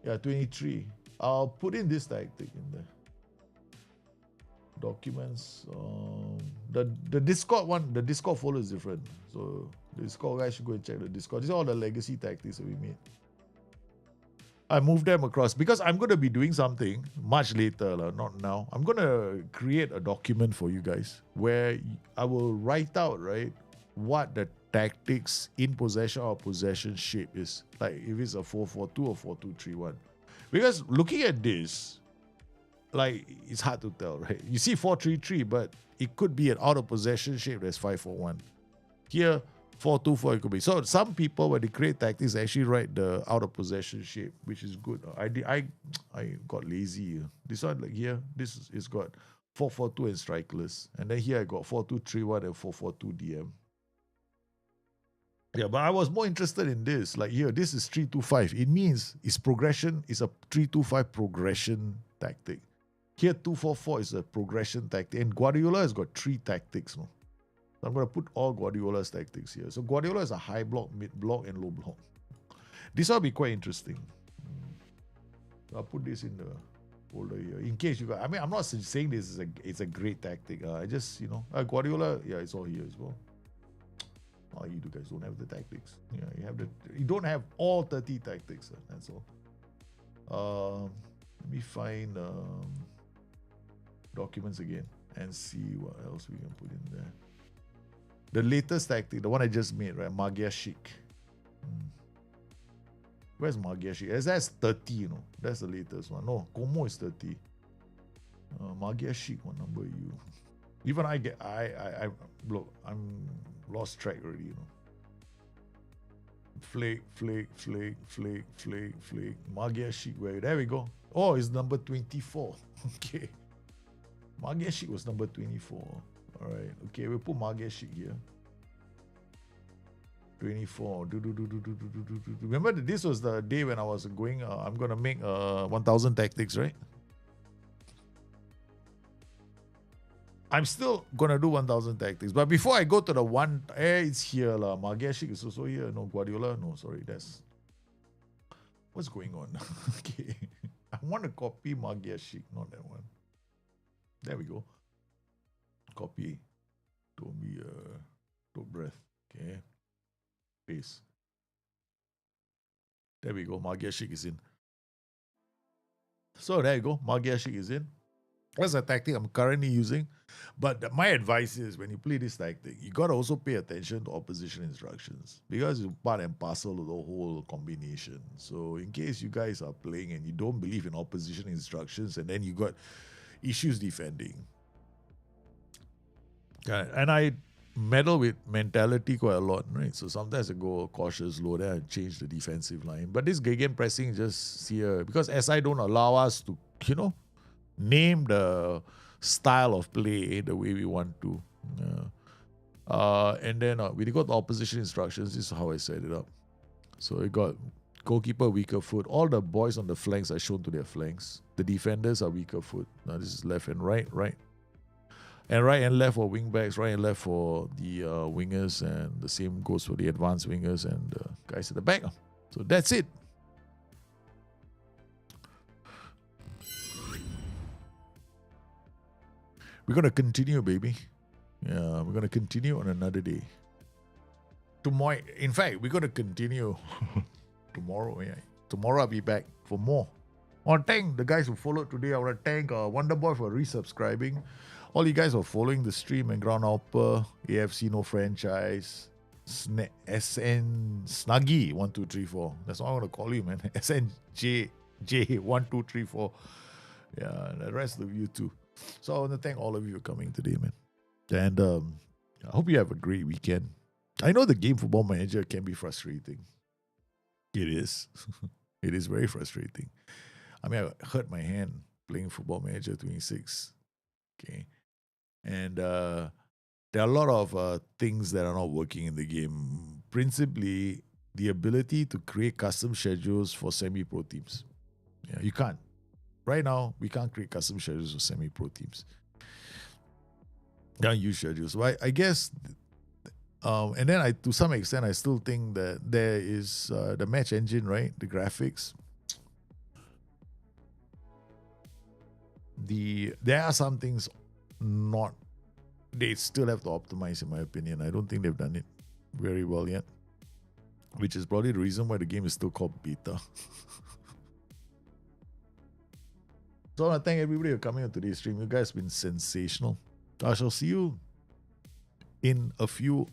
[SPEAKER 2] Yeah, 23. I'll put in this tactic in there. Documents. The Discord one, the Discord folder is different. So the Discord guys should go and check the Discord. These are all the legacy tactics that we made. I moved them across because I'm going to be doing something much later, not now. I'm going to create a document for you guys where I will write out, right, what the tactics in possession or possession shape is. Like if it's a 4-4-2 or 4-2-3-1. Because looking at this, like it's hard to tell, right? You see 4-3-3, but it could be an out of possession shape that's 5-4-1. Here, 4-2-4 it could be. So some people when they create tactics actually write the out of possession shape, which is good. I got lazy. This one like here, this is got 4-4-2 and strikeless. And then here I got 4-2-3-1 and 4-4-2 DM. Yeah, but I was more interested in this. Like here, this is 3-2-5. It means it's progression, it's a 3-2-5 progression tactic. Here 2-4-4 is a progression tactic. And Guardiola has got 3 tactics. No? So I'm going to put all Guardiola's tactics here. So Guardiola is a high block, mid block, and low block. This will be quite interesting. So I'll put this in the folder here in case you guys. I mean, I'm not saying this is it's a great tactic. I just Guardiola. Yeah, it's all here as well. Oh, you guys don't have the tactics. Yeah, you don't have all 30 tactics. That's all. Let me find documents again and see what else we can put in there. The latest tactic, the one I just made, right? Magia Chic. Where's Magia Chic? That's 30, That's the latest one. No, Como is 30. Magia Chic, what number are you? Even I'm lost track already, Flake. Magia Chic, where? There we go. Oh, it's number 24. Okay. Magia Chic was number 24. All right. Okay, we'll put Magia Chic here. 24. Remember that this was the day when I was going, I'm going to make 1,000 tactics, right? I'm still going to do 1,000 tactics. But before I go to the one, it's here. Magia Chic is also here. No, Guardiola. No, sorry. That's... What's going on? Okay. I want to copy Magia Chic, not that one. There we go. Copy. Don't be don't breath. Okay. Paste. There we go. Magia Chic is in. So there you go. Magia Chic is in. That's a tactic I'm currently using. But my advice is when you play this tactic, you got to also pay attention to opposition instructions because it's part and parcel of the whole combination. So in case you guys are playing and you don't believe in opposition instructions and then you got issues defending. And I meddle with mentality quite a lot, right? So sometimes I go cautious low, then I change the defensive line. But this gegen pressing just here, because SI don't allow us to, name the style of play the way we want to. And then when you got the opposition instructions, this is how I set it up. So it got goalkeeper weaker foot. All the boys on the flanks are shown to their flanks. The defenders are weaker foot. Now this is left and right. And right and left for wing backs, right and left for the wingers, and the same goes for the advanced wingers and the guys at the back. So that's it. We're going to continue, baby. Yeah, we're going to continue on another day. tomorrow. In fact, we're going to continue tomorrow. Yeah. Tomorrow I'll be back for more. I want to thank the guys who followed today. I want to thank Wonderboy for resubscribing. All you guys are following the stream and Ground Hopper, AFC No Franchise, SN Snuggy 1234. That's all I want to call you, man. SNJ 1234. Yeah, the rest of you too. So I want to thank all of you for coming today, man. And I hope you have a great weekend. I know the game Football Manager can be frustrating. It is. It is very frustrating. I mean, I hurt my hand playing Football Manager 26. Okay. And there are a lot of things that are not working in the game. Principally, the ability to create custom schedules for semi-pro teams. Yeah, you can't. Right now, we can't create custom schedules for semi-pro teams. Can't use schedules. So I guess, and then to some extent, I still think that there is the match engine, right? The graphics. There are some things they still have to optimize, in my opinion. I don't think they've done it very well yet, which is probably the reason why the game is still called beta. So I want to thank everybody for coming on today's stream. You guys have been sensational. I shall see you in a few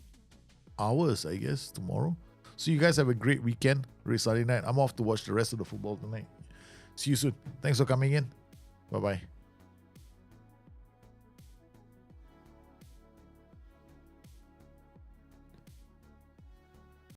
[SPEAKER 2] hours, I guess, tomorrow. So you guys have a great weekend. Great Saturday night. I'm off to watch the rest of the football tonight. See you soon. Thanks for coming in. Bye-bye.